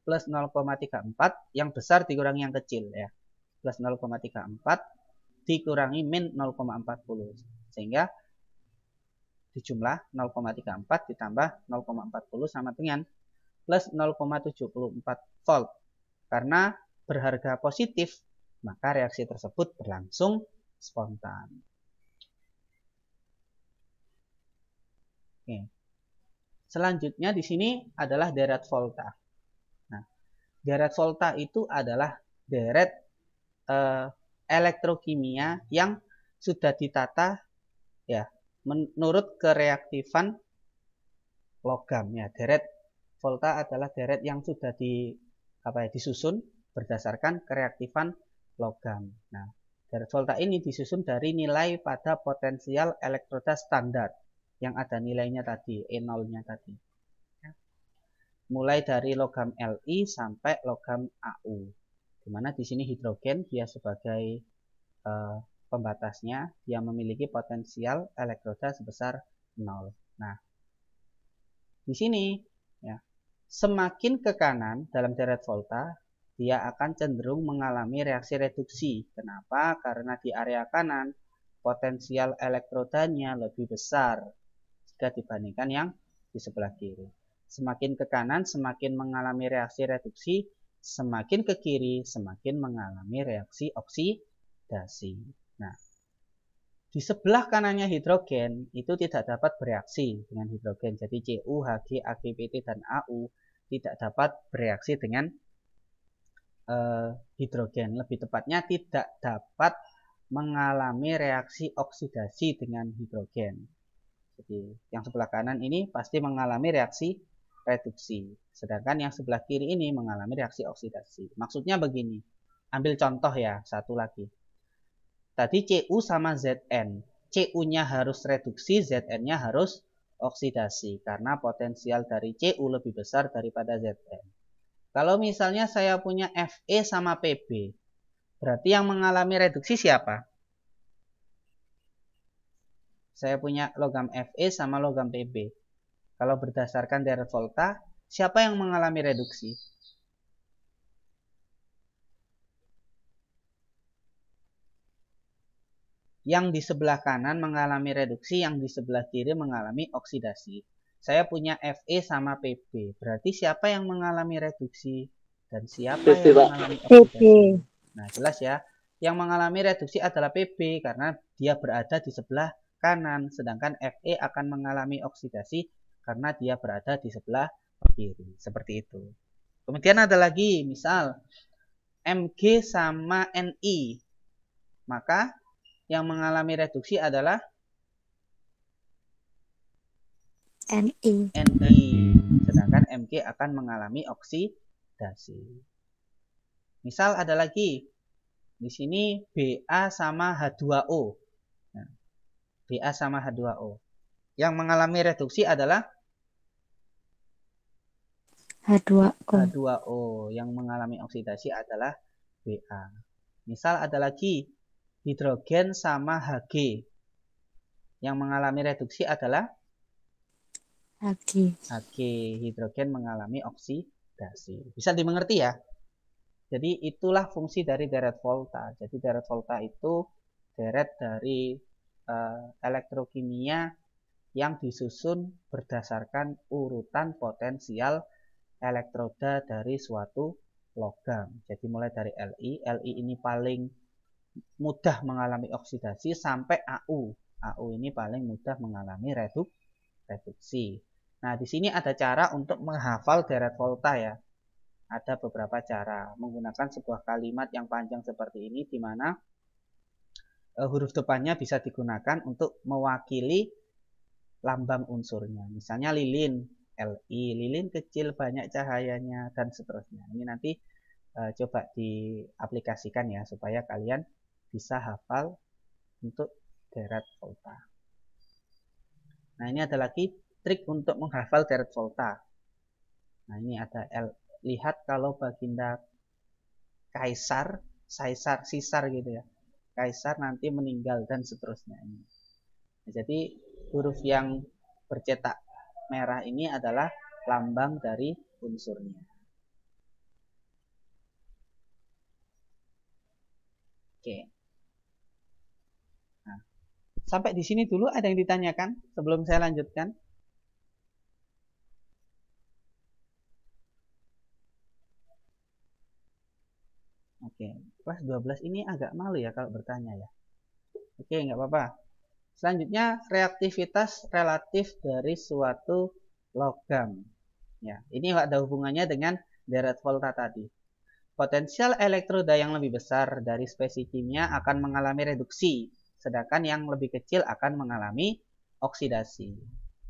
plus 0,34 yang besar dikurangi yang kecil ya. Plus 0,34 dikurangi min 0,40. Sehingga dijumlah 0,34 ditambah 0,40 sama dengan plus 0,74 volt. Karena berharga positif, maka reaksi tersebut berlangsung spontan. Oke. Selanjutnya di sini adalah deret volta. Nah, deret volta itu adalah deret elektrokimia yang sudah ditata ya menurut kereaktifan logam ya. Deret volta adalah deret yang sudah disusun berdasarkan kereaktifan logam. Nah, deret volta ini disusun dari nilai pada potensial elektroda standar yang ada nilainya tadi, E0-nya tadi. Mulai dari logam Li sampai logam Au. Dimana di sini hidrogen dia sebagai pembatasnya, dia memiliki potensial elektroda sebesar 0. Nah, di sini ya, semakin ke kanan dalam deret volta, dia akan cenderung mengalami reaksi reduksi. Kenapa? Karena di area kanan potensial elektrodanya lebih besar jika dibandingkan yang di sebelah kiri. Semakin ke kanan semakin mengalami reaksi reduksi, semakin ke kiri semakin mengalami reaksi oksidasi. Nah, di sebelah kanannya hidrogen itu tidak dapat bereaksi dengan hidrogen. Jadi Cu, Hg, Ag, dan Au tidak dapat bereaksi dengan hidrogen. Lebih tepatnya tidak dapat mengalami reaksi oksidasi dengan hidrogen. Jadi yang sebelah kanan ini pasti mengalami reaksi reduksi. Sedangkan yang sebelah kiri ini mengalami reaksi oksidasi. Maksudnya begini. Ambil contoh ya, satu lagi. Tadi Cu sama Zn. Cu-nya harus reduksi, Zn-nya harus oksidasi. Karena potensial dari Cu lebih besar daripada Zn. Kalau misalnya saya punya Fe sama Pb, berarti yang mengalami reduksi siapa? Saya punya logam Fe sama logam Pb. Kalau berdasarkan deret volta, siapa yang mengalami reduksi? Yang di sebelah kanan mengalami reduksi, yang di sebelah kiri mengalami oksidasi. Saya punya Fe sama Pb. Berarti siapa yang mengalami reduksi dan siapa yang mengalami oksidasi? Nah, jelas ya. Yang mengalami reduksi adalah Pb karena dia berada di sebelah kanan, sedangkan Fe akan mengalami oksidasi karena dia berada di sebelah kiri. Seperti itu. Kemudian ada lagi, misal Mg sama Ni. Maka yang mengalami reduksi adalah Ni. Sedangkan Mg akan mengalami oksidasi. Misal ada lagi. Di sini Ba sama H2O. Nah, Ba sama H2O. Yang mengalami reduksi adalah H2O. H2O. Yang mengalami oksidasi adalah Ba. Misal ada lagi hidrogen sama Hg. Yang mengalami reduksi adalah Hg. Hidrogen mengalami oksidasi. Bisa dimengerti ya? Jadi itulah fungsi dari deret volta. Jadi deret volta itu deret dari elektrokimia yang disusun berdasarkan urutan potensial elektroda dari suatu logam. Jadi mulai dari Li ini paling mudah mengalami oksidasi sampai Au. Au ini paling mudah mengalami reduksi. Nah, di sini ada cara untuk menghafal deret volta ya. Ada beberapa cara menggunakan sebuah kalimat yang panjang seperti ini, di mana huruf depannya bisa digunakan untuk mewakili lambang unsurnya. Misalnya lilin, Li, lilin kecil banyak cahayanya, dan seterusnya. Ini nanti coba diaplikasikan ya, supaya kalian bisa hafal untuk deret volta. Nah, ini ada lagi trik untuk menghafal deret volta. Nah, ini ada lihat kalau baginda kaisar, sisar gitu ya. Kaisar nanti meninggal dan seterusnya ini. Nah, jadi huruf yang bercetak merah ini adalah lambang dari unsurnya. Oke. Nah, sampai di sini dulu ada yang ditanyakan sebelum saya lanjutkan? Oke, kelas 12 ini agak malu ya kalau bertanya ya. Oke, nggak apa-apa. Selanjutnya, reaktivitas relatif dari suatu logam. Ya, ini ada hubungannya dengan deret volta tadi. Potensial elektroda yang lebih besar dari spesies kimia akan mengalami reduksi, sedangkan yang lebih kecil akan mengalami oksidasi.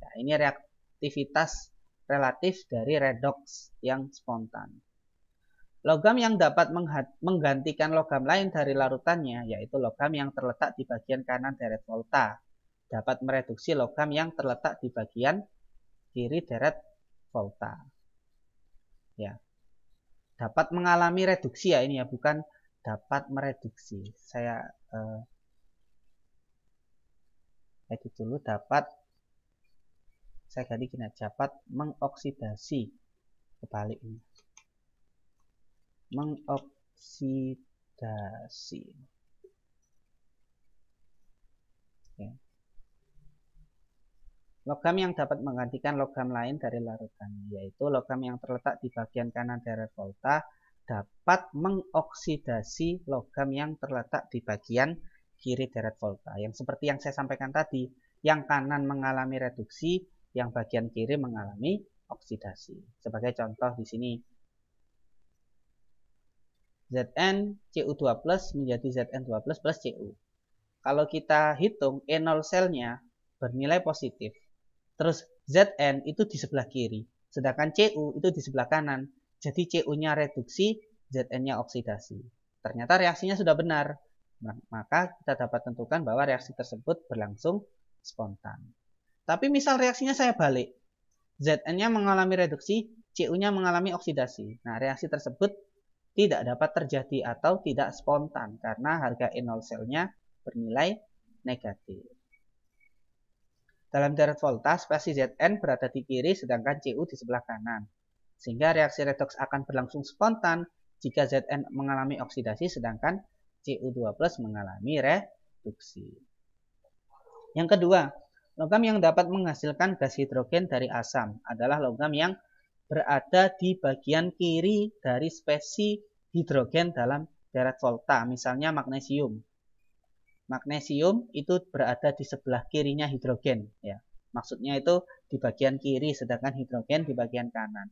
Nah, ini reaktivitas relatif dari redoks yang spontan. Logam yang dapat menggantikan logam lain dari larutannya, yaitu logam yang terletak di bagian kanan deret volta, dapat mereduksi logam yang terletak di bagian kiri deret volta. Ya, dapat mengalami reduksi ya ini ya, bukan dapat mereduksi. Saya edit dulu, dapat, saya ganti gini, dapat mengoksidasi, kebalik ini, mengoksidasi. Oke. Logam yang dapat menggantikan logam lain dari larutannya, yaitu logam yang terletak di bagian kanan deret volta dapat mengoksidasi logam yang terletak di bagian kiri deret volta. Yang seperti yang saya sampaikan tadi, yang kanan mengalami reduksi, yang bagian kiri mengalami oksidasi. Sebagai contoh di sini, Zn Cu2+ menjadi Zn2+ plus Cu. Kalau kita hitung E0 selnya bernilai positif, terus Zn itu di sebelah kiri, sedangkan Cu itu di sebelah kanan. Jadi Cu-nya reduksi, Zn-nya oksidasi. Ternyata reaksinya sudah benar. Maka kita dapat tentukan bahwa reaksi tersebut berlangsung spontan. Tapi misal reaksinya saya balik. Zn-nya mengalami reduksi, Cu-nya mengalami oksidasi. Nah, reaksi tersebut tidak dapat terjadi atau tidak spontan karena harga E0 selnya bernilai negatif. Dalam deret volta, spesies Zn berada di kiri sedangkan Cu di sebelah kanan. Sehingga reaksi redoks akan berlangsung spontan jika Zn mengalami oksidasi sedangkan Cu2+ mengalami reduksi. Yang kedua, logam yang dapat menghasilkan gas hidrogen dari asam adalah logam yang berada di bagian kiri dari spesies hidrogen dalam deret volta, misalnya magnesium. Magnesium itu berada di sebelah kirinya hidrogen, ya. Maksudnya itu di bagian kiri, sedangkan hidrogen di bagian kanan.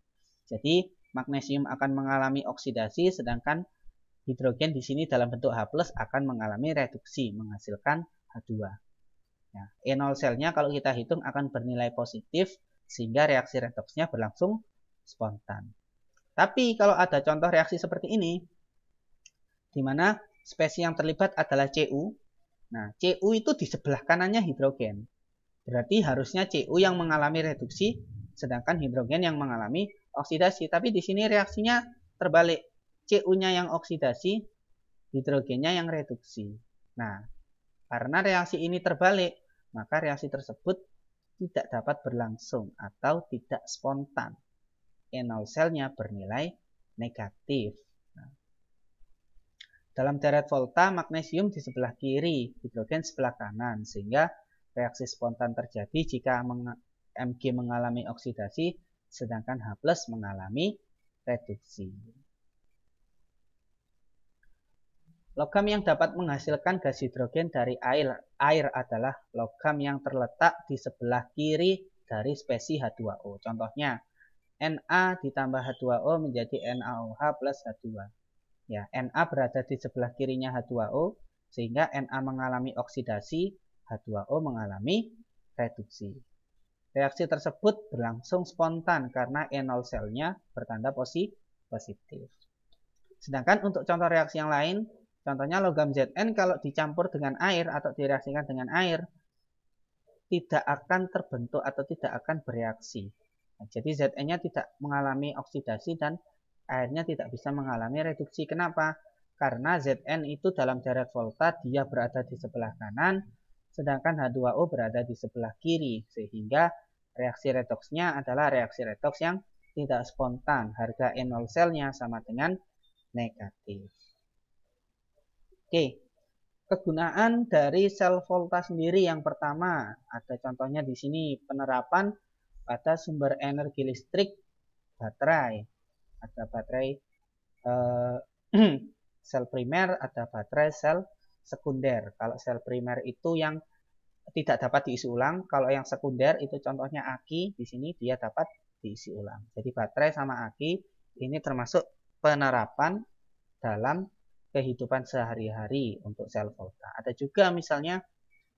Jadi magnesium akan mengalami oksidasi, sedangkan hidrogen di sini dalam bentuk H+ akan mengalami reduksi, menghasilkan H2. Ya, E0 selnya kalau kita hitung akan bernilai positif, sehingga reaksi redoksnya berlangsung spontan. Tapi kalau ada contoh reaksi seperti ini, di mana spesies yang terlibat adalah Cu. Nah, Cu itu di sebelah kanannya hidrogen. Berarti harusnya Cu yang mengalami reduksi, sedangkan hidrogen yang mengalami oksidasi. Tapi di sini reaksinya terbalik. Cu-nya yang oksidasi, hidrogennya yang reduksi. Nah, karena reaksi ini terbalik, maka reaksi tersebut tidak dapat berlangsung atau tidak spontan. E0 selnya bernilai negatif. Dalam deret volta, magnesium di sebelah kiri, hidrogen sebelah kanan, sehingga reaksi spontan terjadi jika Mg mengalami oksidasi, sedangkan H+ mengalami reduksi. Logam yang dapat menghasilkan gas hidrogen dari air adalah logam yang terletak di sebelah kiri dari spesies H2O. Contohnya, Na ditambah H2O menjadi NaOH plus H2. Ya, Na berada di sebelah kirinya H2O, sehingga Na mengalami oksidasi, H2O mengalami reduksi. Reaksi tersebut berlangsung spontan karena E0 selnya bertanda positif. Sedangkan untuk contoh reaksi yang lain, contohnya logam Zn kalau dicampur dengan air atau direaksikan dengan air, tidak akan terbentuk atau tidak akan bereaksi. Nah, jadi Zn-nya tidak mengalami oksidasi dan airnya tidak bisa mengalami reduksi. Kenapa? Karena Zn itu dalam deret volta dia berada di sebelah kanan, sedangkan H2O berada di sebelah kiri, sehingga reaksi redoksnya adalah reaksi redoks yang tidak spontan. Harga E0 selnya sama dengan negatif. Oke, kegunaan dari sel volta sendiri yang pertama, ada contohnya di sini penerapan pada sumber energi listrik baterai. Ada baterai sel primer, ada baterai sel sekunder. Kalau sel primer itu yang tidak dapat diisi ulang, kalau yang sekunder itu contohnya aki, di sini dia dapat diisi ulang. Jadi baterai sama aki ini termasuk penerapan dalam kehidupan sehari-hari untuk sel volta. Ada juga misalnya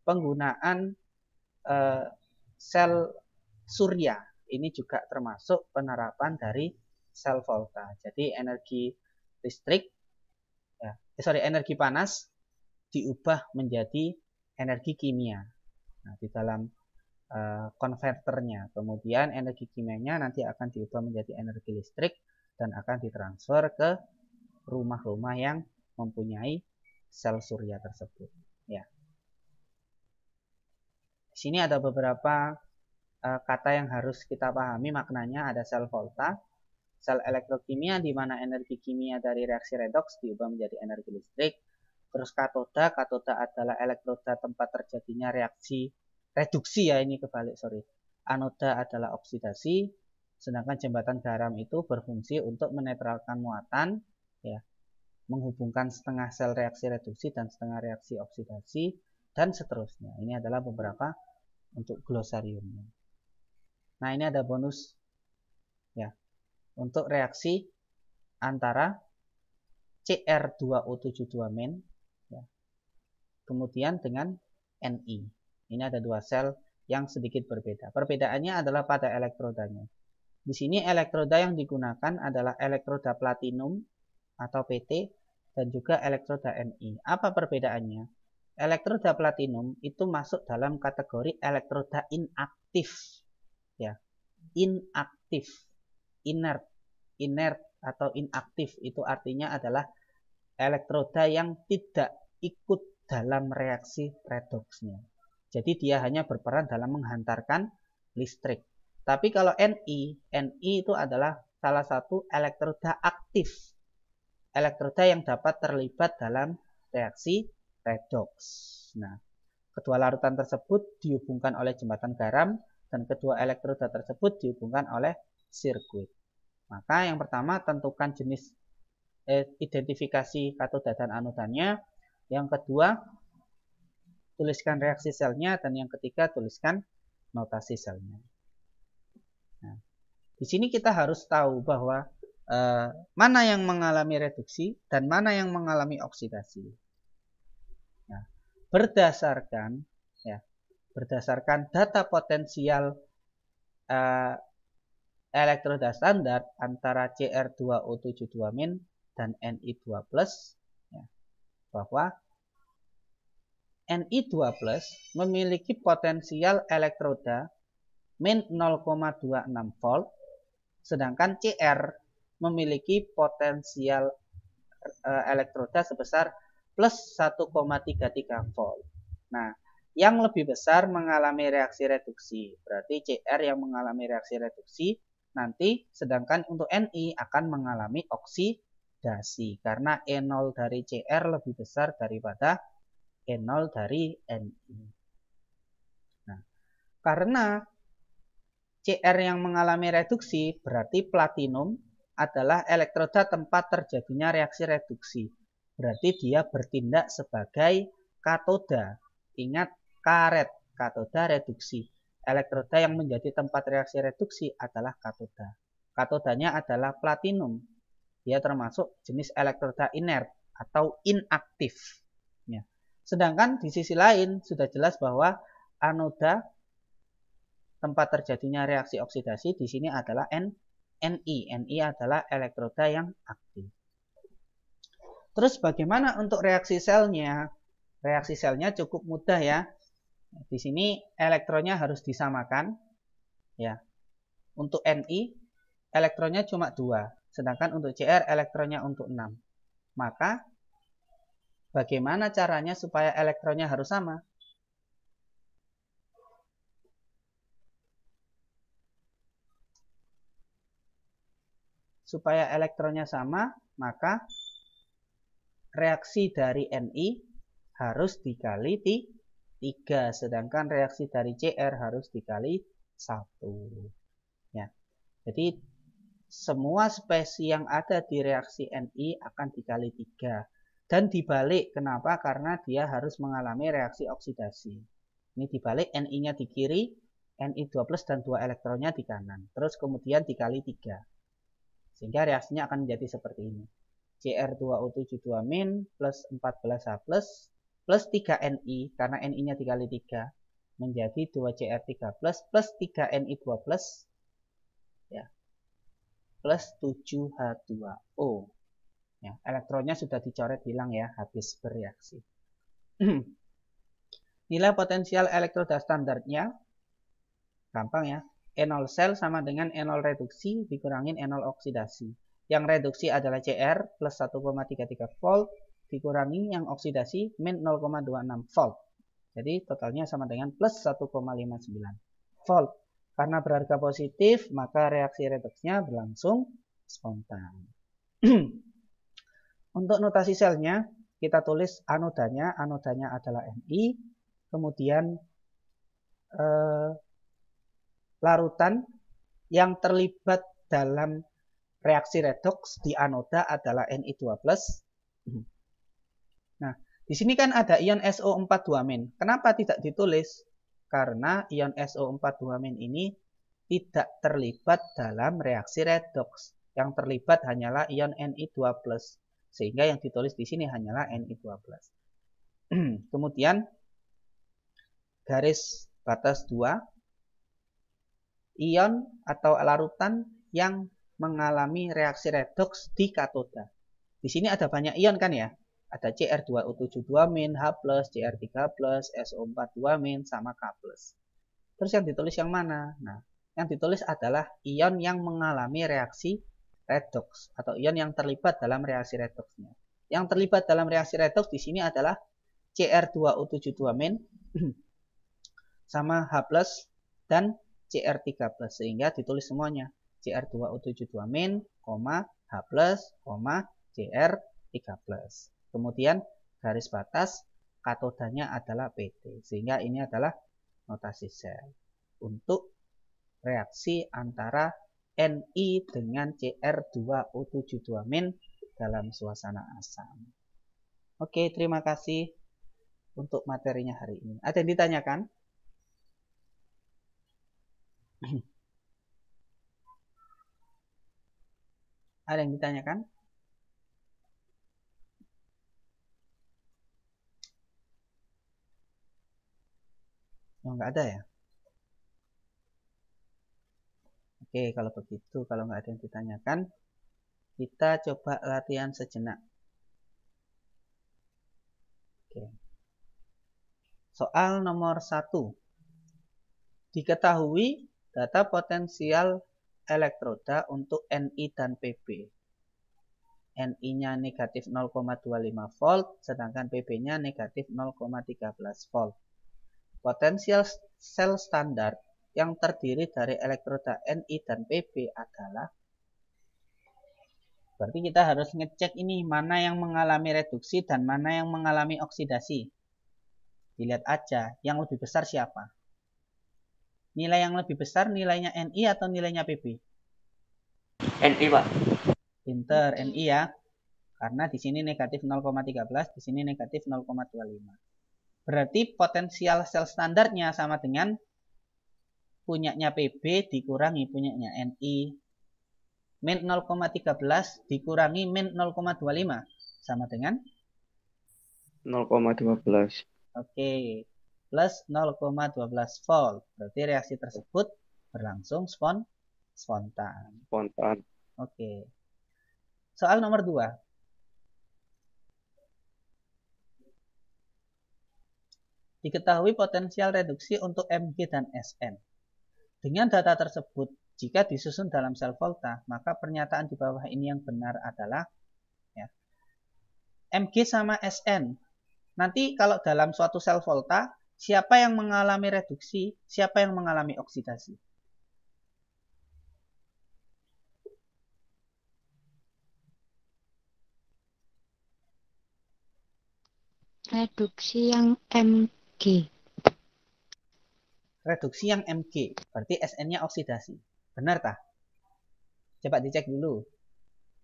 penggunaan sel surya. Ini juga termasuk penerapan dari sel volta. Jadi energi listrik, energi panas diubah menjadi energi kimia. Nah, di dalam konverternya, kemudian energi kimianya nanti akan diubah menjadi energi listrik dan akan ditransfer ke rumah-rumah yang mempunyai sel surya tersebut. Ya. Di sini ada beberapa kata yang harus kita pahami maknanya. Ada sel volta, sel elektrokimia di mana energi kimia dari reaksi redoks diubah menjadi energi listrik. Terus katoda adalah elektroda tempat terjadinya reaksi reduksi ya, ini kebalik, sorry. Anoda adalah oksidasi, sedangkan jembatan garam itu berfungsi untuk menetralkan muatan, ya, menghubungkan setengah sel reaksi reduksi dan setengah reaksi oksidasi, dan seterusnya. Ini adalah beberapa untuk glosariumnya. Nah, ini ada bonus ya untuk reaksi antara Cr2O72- ya, kemudian dengan Ni. Ini ada dua sel yang sedikit berbeda. Perbedaannya adalah pada elektrodanya. Di sini elektroda yang digunakan adalah elektroda platinum atau PT dan juga elektroda Ni. Apa perbedaannya? Elektroda platinum itu masuk dalam kategori elektroda inaktif. Ya, inaktif, inert atau inaktif itu artinya adalah elektroda yang tidak ikut dalam reaksi redoksnya. Jadi dia hanya berperan dalam menghantarkan listrik. Tapi kalau Ni itu adalah salah satu elektroda aktif. Elektroda yang dapat terlibat dalam reaksi redoks. Nah, kedua larutan tersebut dihubungkan oleh jembatan garam dan kedua elektroda tersebut dihubungkan oleh sirkuit. Maka yang pertama tentukan jenis identifikasi katoda dan anodanya. Yang kedua tuliskan reaksi selnya, dan yang ketiga tuliskan notasi selnya. Nah, di sini kita harus tahu bahwa mana yang mengalami reduksi dan mana yang mengalami oksidasi. Nah, berdasarkan data potensial elektroda standar antara Cr2O72- dan Ni2+, ya, bahwa Ni2+ memiliki potensial elektroda min 0,26 volt, sedangkan Cr memiliki potensial elektroda sebesar plus 1,33 volt. Nah, yang lebih besar mengalami reaksi reduksi, berarti Cr yang mengalami reaksi reduksi nanti, sedangkan untuk Ni akan mengalami oksidasi karena E0 dari Cr lebih besar daripada E0 dari Ni. Nah, karena Cr yang mengalami reduksi berarti platinum adalah elektroda tempat terjadinya reaksi reduksi. Berarti dia bertindak sebagai katoda. Ingat, karet, katoda reduksi. Elektroda yang menjadi tempat reaksi reduksi adalah katoda. Katodanya adalah platinum. Dia termasuk jenis elektroda inert atau inaktif. Ya. Sedangkan di sisi lain sudah jelas bahwa anoda tempat terjadinya reaksi oksidasi di sini adalah Ni. Ni adalah elektroda yang aktif. Terus bagaimana untuk reaksi selnya? Reaksi selnya cukup mudah ya. Di sini elektronnya harus disamakan. Ya. Untuk Ni elektronnya cuma 2, sedangkan untuk Cr elektronnya untuk 6. Maka bagaimana caranya supaya elektronnya harus sama? Supaya elektronnya sama, maka reaksi dari Ni harus dikali 3, sedangkan reaksi dari Cr harus dikali 1. Ya. Jadi semua spesi yang ada di reaksi Ni akan dikali 3. Dan dibalik, kenapa? Karena dia harus mengalami reaksi oksidasi. Ini dibalik, Ni-nya di kiri, Ni2+ dan 2 elektronnya di kanan. Terus kemudian dikali 3. Sehingga reaksinya akan menjadi seperti ini. Cr2O72- plus 14H plus 3Ni, karena Ni-nya dikali 3, menjadi 2Cr3 plus 3Ni2 ya, plus 7H2O. Ya, elektronnya sudah dicoret hilang ya, habis bereaksi. Nilai potensial elektroda standarnya gampang ya. E0 sel sama dengan E0 reduksi dikurangin E0 oksidasi. Yang reduksi adalah Cr plus 1,33 volt dikurangi yang oksidasi min 0,26 volt. Jadi totalnya sama dengan plus 1,59 volt. Karena berharga positif, maka reaksi redoksnya berlangsung spontan. Untuk notasi selnya, kita tulis anodanya. Anodanya adalah Ni. Kemudian larutan yang terlibat dalam reaksi redoks di anoda adalah Ni2+. Nah, di sini kan ada ion SO42-. Kenapa tidak ditulis? Karena ion SO42- ini tidak terlibat dalam reaksi redoks. Yang terlibat hanyalah ion Ni2+. Sehingga yang ditulis di sini hanyalah Ni2+. Kemudian garis batas 2, ion atau larutan yang mengalami reaksi redoks di katoda. Di sini ada banyak ion kan ya? Ada Cr2O72-, H+, Cr3+, SO42-, sama K+. Terus yang ditulis yang mana? Nah, yang ditulis adalah ion yang mengalami reaksi redoks atau ion yang terlibat dalam reaksi redoksnya. Yang terlibat dalam reaksi redoks di sini adalah Cr2O72- sama H+ dan Cr3+, sehingga ditulis semuanya Cr2O72-, H+, Cr3+. Kemudian garis batas katodanya adalah PT, sehingga ini adalah notasi sel untuk reaksi antara Ni dengan Cr2O72- dalam suasana asam. Oke, terima kasih untuk materinya hari ini. Ada yang ditanyakan? Ada yang ditanyakan? Oh, nggak ada ya? Oke, kalau begitu, kalau nggak ada yang ditanyakan, kita coba latihan sejenak. Oke. Soal nomor 1. Diketahui data potensial elektroda untuk Ni dan Pb. Ni-nya negatif 0,25 volt, sedangkan Pb-nya negatif 0,13 volt. Potensial sel standar yang terdiri dari elektroda Ni dan Pb adalah, berarti kita harus ngecek ini mana yang mengalami reduksi dan mana yang mengalami oksidasi. Dilihat aja, yang lebih besar siapa? Nilai yang lebih besar nilainya Ni atau nilainya Pb? Ni, Pak. Pinter, Ni ya. Karena di sini negatif 0,13, di sini negatif 0,25. Berarti potensial sel standarnya sama dengan punyanya Pb dikurangi punyanya Ni. Min 0,13 dikurangi min 0,25 sama dengan 0,12. Oke, plus 0,12 volt. Berarti reaksi tersebut berlangsung spontan. Spontan. Oke. Soal nomor 2. Diketahui potensial reduksi untuk Mg dan Sn. Dengan data tersebut, jika disusun dalam sel volta, maka pernyataan di bawah ini yang benar adalah ya, Mg sama Sn. Nanti kalau dalam suatu sel volta, siapa yang mengalami reduksi, siapa yang mengalami oksidasi? Reduksi yang Mg. Reduksi yang Mg, berarti Sn-nya oksidasi. Benar tak? Coba dicek dulu.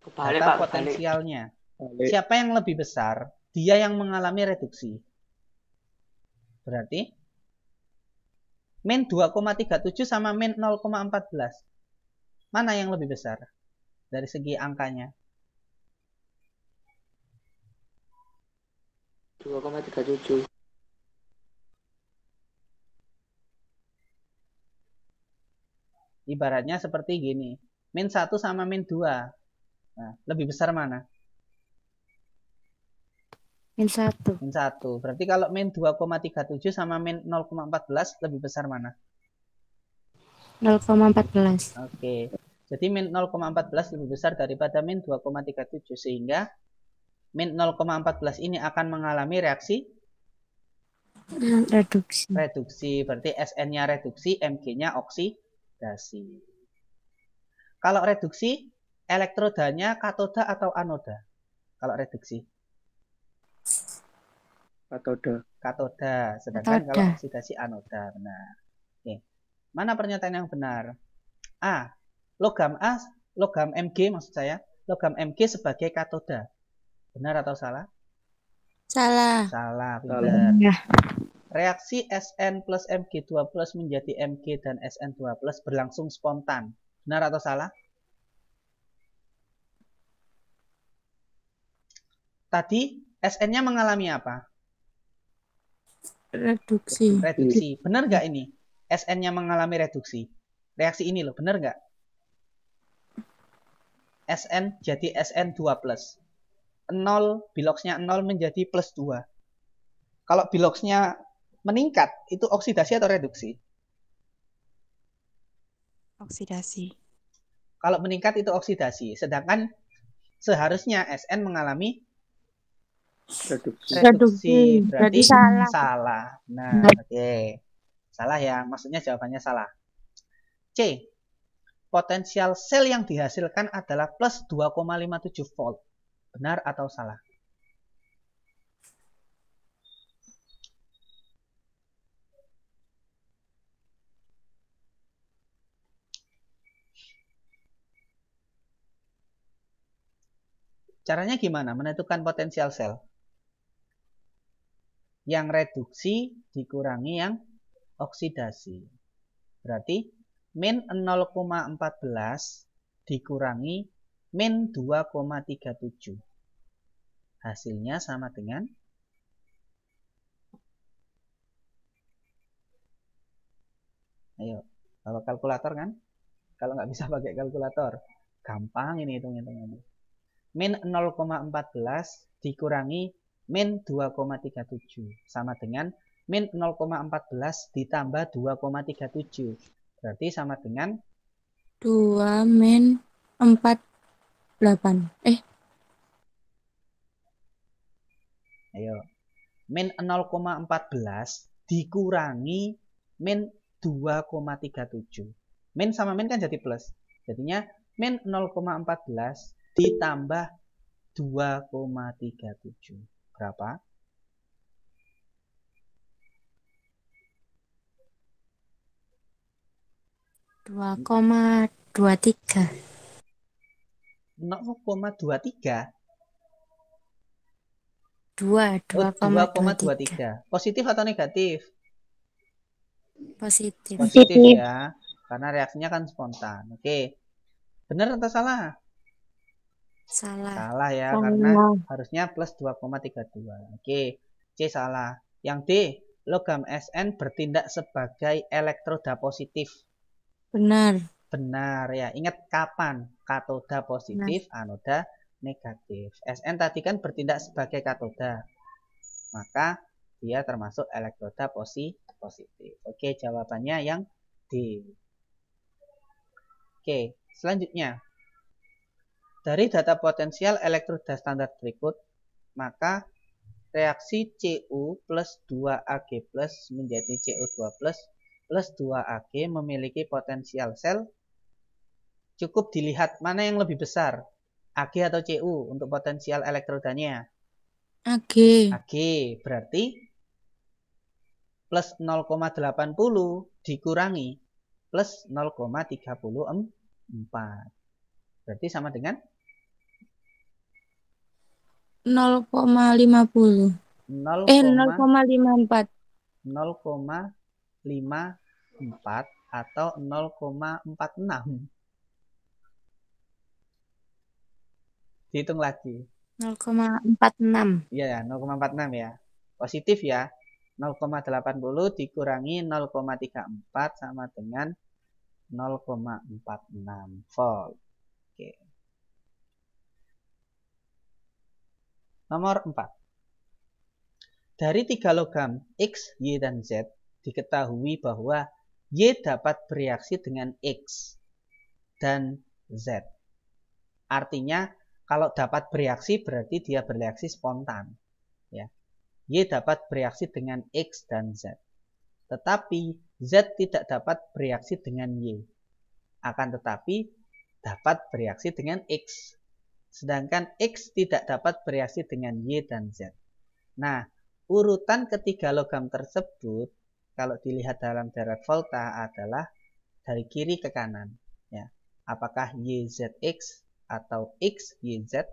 Kebalik, Data Pak. potensialnya. Kebalik. Siapa yang lebih besar? Dia yang mengalami reduksi. Berarti min 2,37 sama min 0,14. Mana yang lebih besar dari segi angkanya? 2,37. Ibaratnya seperti gini. Min 1 sama min 2. Nah, lebih besar mana? Min 1. Min 1. Berarti kalau min 2,37 sama min 0,14 lebih besar mana? 0,14. Oke. Jadi min 0,14 lebih besar daripada min 2,37. Sehingga min 0,14 ini akan mengalami reaksi Reduksi. reduksi. Berarti Sn-nya reduksi, Mg-nya oksidasi. Kalau reduksi, elektrodanya katoda atau anoda? Kalau reduksi? Katoda. Sedangkan kalau Katoda. oksidasi anoda. Benar. Oke. Mana pernyataan yang benar? A. Logam Mg maksud saya. Logam Mg sebagai katoda. Benar atau salah? Salah. Salah, pintar. Ya. Reaksi Sn plus Mg2 plus menjadi Mg dan Sn2 plus berlangsung spontan. Benar atau salah? Tadi Sn-nya mengalami apa? Reduksi. Reduksi. Benar nggak ini? Sn-nya mengalami reduksi. Reaksi ini loh, benar nggak? Sn jadi Sn2 plus. 0, biloxnya 0 menjadi plus 2. Kalau biloxnya meningkat, itu oksidasi atau reduksi? Oksidasi. Kalau meningkat itu oksidasi. Sedangkan seharusnya Sn mengalami reduksi. Berarti salah. Nah, oke. Salah ya, maksudnya jawabannya salah. C. Potensial sel yang dihasilkan adalah plus 2,57 volt. Benar atau salah? Caranya gimana menentukan potensial sel? Yang reduksi dikurangi yang oksidasi. Berarti min 0,14 dikurangi min 2,37. Hasilnya sama dengan ayo, bawa kalkulator kan? Kalau nggak bisa pakai kalkulator, gampang ini hitung-hitungannya. Min 0,14 dikurangi min 2,37 sama dengan min 0,14 ditambah 2,37. Berarti sama dengan 2 min 48. Ayo. Min 0,14 dikurangi min 2,37. Min sama min kan jadi plus. Jadinya min 0,14 ditambah 2,37. Berapa? Dua koma 23. 0,23. 2,23. Positif atau negatif? Positif. Positif ya. Karena reaksinya kan spontan. Oke. Benar atau salah? Salah. Salah ya, karena harusnya plus 2,32. Oke, C salah. Yang D, logam Sn bertindak sebagai elektroda positif. Benar. Benar ya. Ingat kapan? Katoda positif, anoda negatif. Sn tadi kan bertindak sebagai katoda. Maka dia termasuk elektroda positif. Oke, jawabannya yang D. Oke, selanjutnya. Dari data potensial elektroda standar berikut, maka reaksi Cu plus 2Ag plus menjadi Cu2 plus 2Ag memiliki potensial sel. Cukup dilihat mana yang lebih besar, Ag atau Cu untuk potensial elektrodanya. Ag. Ag berarti plus 0,80 dikurangi plus 0,34. Berarti sama dengan 0,50. 0,54. 0,54 atau 0,46. Dihitung lagi. 0,46. Iya ya, 0,46 ya. Positif ya. 0,80 dikurangi 0,34 sama dengan 0,46 volt. Oke. Nomor 4. Dari 3 logam X, Y, dan Z, diketahui bahwa Y dapat bereaksi dengan X dan Z. Artinya, kalau dapat bereaksi berarti dia bereaksi spontan. Ya. Y dapat bereaksi dengan X dan Z. Tetapi Z tidak dapat bereaksi dengan Y. Akan tetapi dapat bereaksi dengan X. Sedangkan X tidak dapat bereaksi dengan Y dan Z. Nah, urutan ketiga logam tersebut, kalau dilihat dalam deret volta adalah dari kiri ke kanan. Ya. Apakah YZX atau XYZ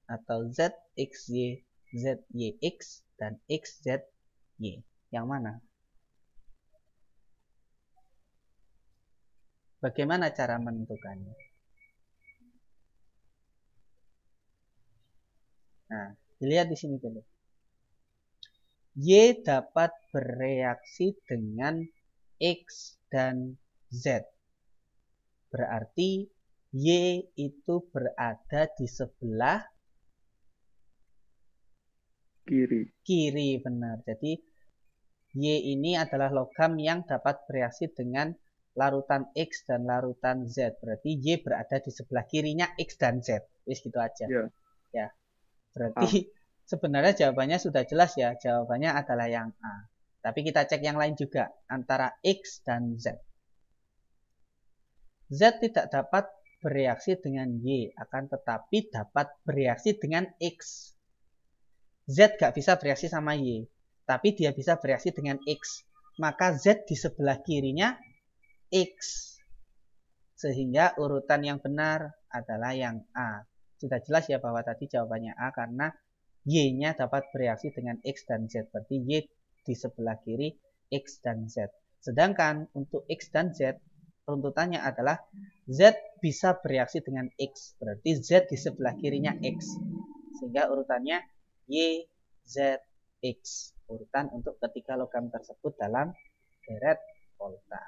atau ZXY, ZYX, dan XZY. Yang mana? Bagaimana cara menentukannya? Nah, dilihat di sini dulu. Y dapat bereaksi dengan X dan Z. Berarti Y itu berada di sebelah kiri, benar. Jadi Y ini adalah logam yang dapat bereaksi dengan larutan X dan larutan Z. Berarti Y berada di sebelah kirinya X dan Z. Wis gitu aja. Ya. Berarti sebenarnya jawabannya sudah jelas ya. Jawabannya adalah yang A. Tapi kita cek yang lain juga. Antara X dan Z. Z tidak dapat bereaksi dengan Y. Akan tetapi dapat bereaksi dengan X. Z gak bisa bereaksi sama Y. Tapi dia bisa bereaksi dengan X. Maka Z di sebelah kirinya X. Sehingga urutan yang benar adalah yang A. Sudah jelas ya bahwa tadi jawabannya A karena Y-nya dapat bereaksi dengan X dan Z. Berarti Y di sebelah kiri X dan Z. Sedangkan untuk X dan Z, runtutannya adalah Z bisa bereaksi dengan X. Berarti Z di sebelah kirinya X. Sehingga urutannya Y, Z, X. Urutan untuk ketiga logam tersebut dalam deret volta.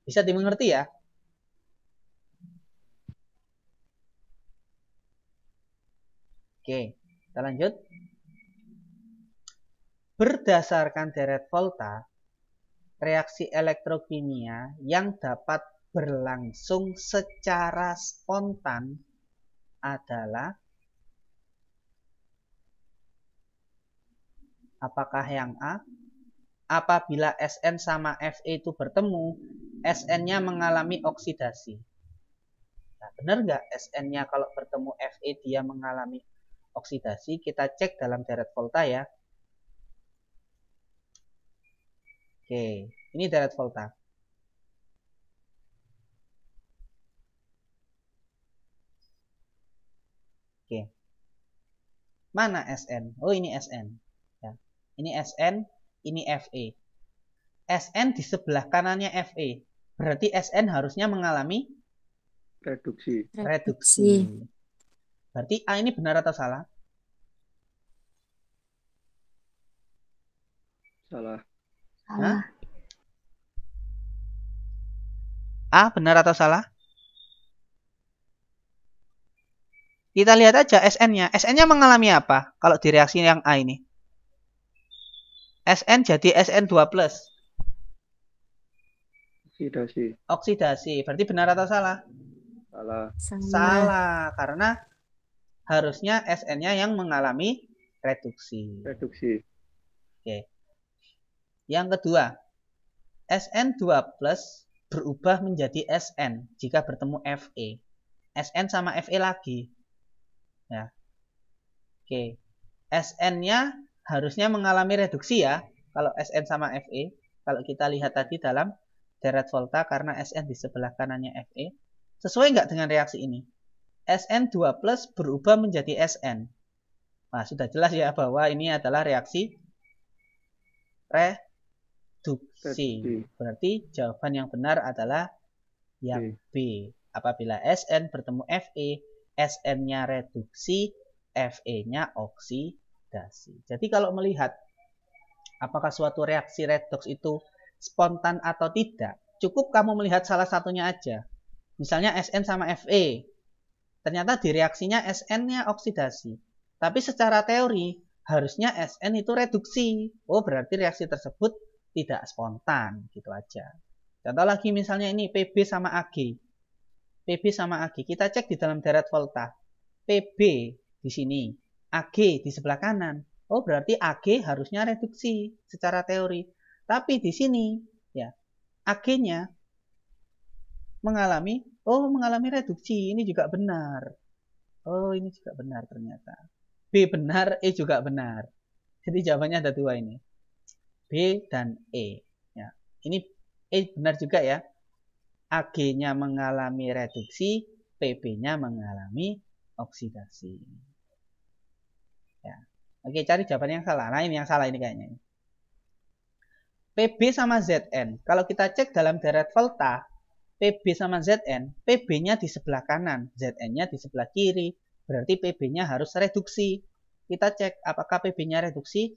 Bisa dimengerti ya? Oke, kita lanjut. Berdasarkan deret volta, reaksi elektrokimia yang dapat berlangsung secara spontan adalah apakah yang A? Apabila Sn sama Fe itu bertemu, Sn-nya mengalami oksidasi. Nah, benar nggak Sn-nya kalau bertemu Fe dia mengalami oksidasi? Kita cek dalam deret volta ya. Oke, ini deret volta. Oke. Mana Sn? Oh, ini Sn. Ya. Ini Sn, ini Fe. Sn di sebelah kanannya Fe. Berarti Sn harusnya mengalami reduksi. Berarti A ini benar atau salah? Salah. A benar atau salah? Kita lihat aja Sn-nya. Sn-nya mengalami apa kalau di reaksi yang A ini? Sn jadi Sn2+. Oksidasi. Berarti benar atau salah? Salah. Karena harusnya Sn-nya yang mengalami reduksi. Oke. Yang kedua, Sn2+ berubah menjadi Sn jika bertemu Fe. Sn sama Fe lagi. Ya. Oke. Sn-nya harusnya mengalami reduksi ya. Kalau Sn sama Fe. Kalau kita lihat tadi dalam deret volta karena Sn di sebelah kanannya Fe. Sesuai nggak dengan reaksi ini? Sn2+ berubah menjadi Sn. Nah, sudah jelas ya bahwa ini adalah reaksi reduksi. Berarti jawaban yang benar adalah yang B. Apabila Sn bertemu Fe, Sn-nya reduksi, Fe-nya oksidasi. Jadi kalau melihat apakah suatu reaksi redoks itu spontan atau tidak, cukup kamu melihat salah satunya aja. Misalnya SN sama Fe. Ternyata di reaksinya SN-nya oksidasi. Tapi secara teori, harusnya SN itu reduksi. Oh, berarti reaksi tersebut tidak spontan. Gitu aja. Contoh lagi misalnya ini PB sama Ag. PB sama Ag. Kita cek di dalam deret volta. PB di sini. Ag di sebelah kanan. Oh, berarti Ag harusnya reduksi secara teori. Tapi di sini, ya, Ag-nya mengalami reduksi. Ini juga benar. Oh, ini juga benar ternyata. B benar, E juga benar. Jadi jawabannya ada dua ini. B dan E. Ya, ini E benar juga ya. Ag-nya mengalami reduksi, PB-nya mengalami oksidasi. Ya. Oke, cari jawaban yang salah. Nah, ini yang salah ini kayaknya. PB sama Zn. Kalau kita cek dalam deret volta, PB sama Zn, PB-nya di sebelah kanan, Zn-nya di sebelah kiri. Berarti PB-nya harus reduksi. Kita cek apakah PB-nya reduksi.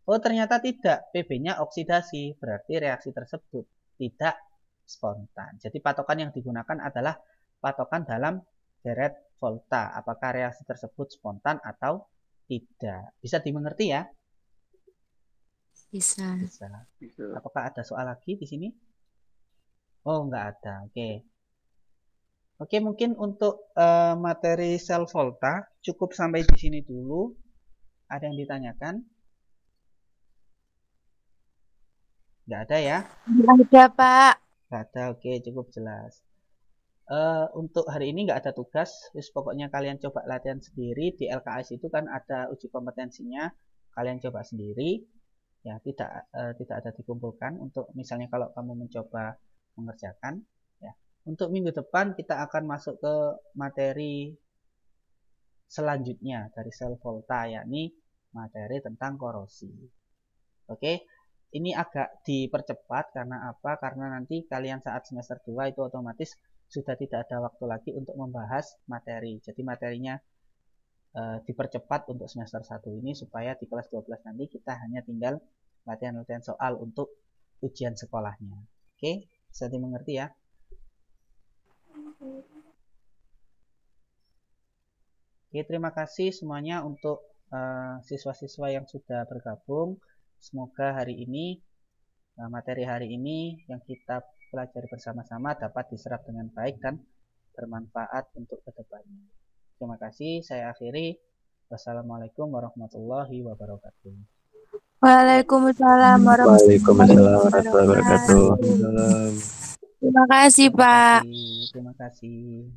Oh, ternyata tidak. PB-nya oksidasi. Berarti reaksi tersebut tidak spontan. Jadi patokan yang digunakan adalah patokan dalam deret volta. Apakah reaksi tersebut spontan atau tidak. Bisa dimengerti ya? Bisa. Bisa. Apakah ada soal lagi di sini? Oh, nggak ada. Oke. Oke, mungkin untuk materi sel volta cukup sampai di sini dulu. Ada yang ditanyakan? Nggak ada ya? Nggak ada, Pak. Nggak ada. Oke, cukup jelas. Untuk hari ini nggak ada tugas. Terus pokoknya kalian coba latihan sendiri. Di LKS itu kan ada uji kompetensinya. Kalian coba sendiri. Ya, tidak ada dikumpulkan. Untuk misalnya kalau kamu mencoba mengerjakan, ya. Untuk minggu depan kita akan masuk ke materi selanjutnya dari sel volta, yakni materi tentang korosi. Oke, ini agak dipercepat karena apa? Karena nanti kalian saat semester 2 itu otomatis sudah tidak ada waktu lagi untuk membahas materi. Jadi materinya dipercepat untuk semester 1 ini supaya di kelas 12 nanti kita hanya tinggal latihan-latihan soal untuk ujian sekolahnya. Oke? Bisa dimengerti ya? Oke, terima kasih semuanya untuk siswa-siswa yang sudah bergabung. Semoga hari ini, materi hari ini yang kita pelajari bersama-sama dapat diserap dengan baik dan bermanfaat untuk kedepannya. Terima kasih, saya akhiri. Wassalamualaikum warahmatullahi wabarakatuh. Waalaikumsalam warahmatullahi wabarakatuh. Terima kasih, Pak. Terima kasih.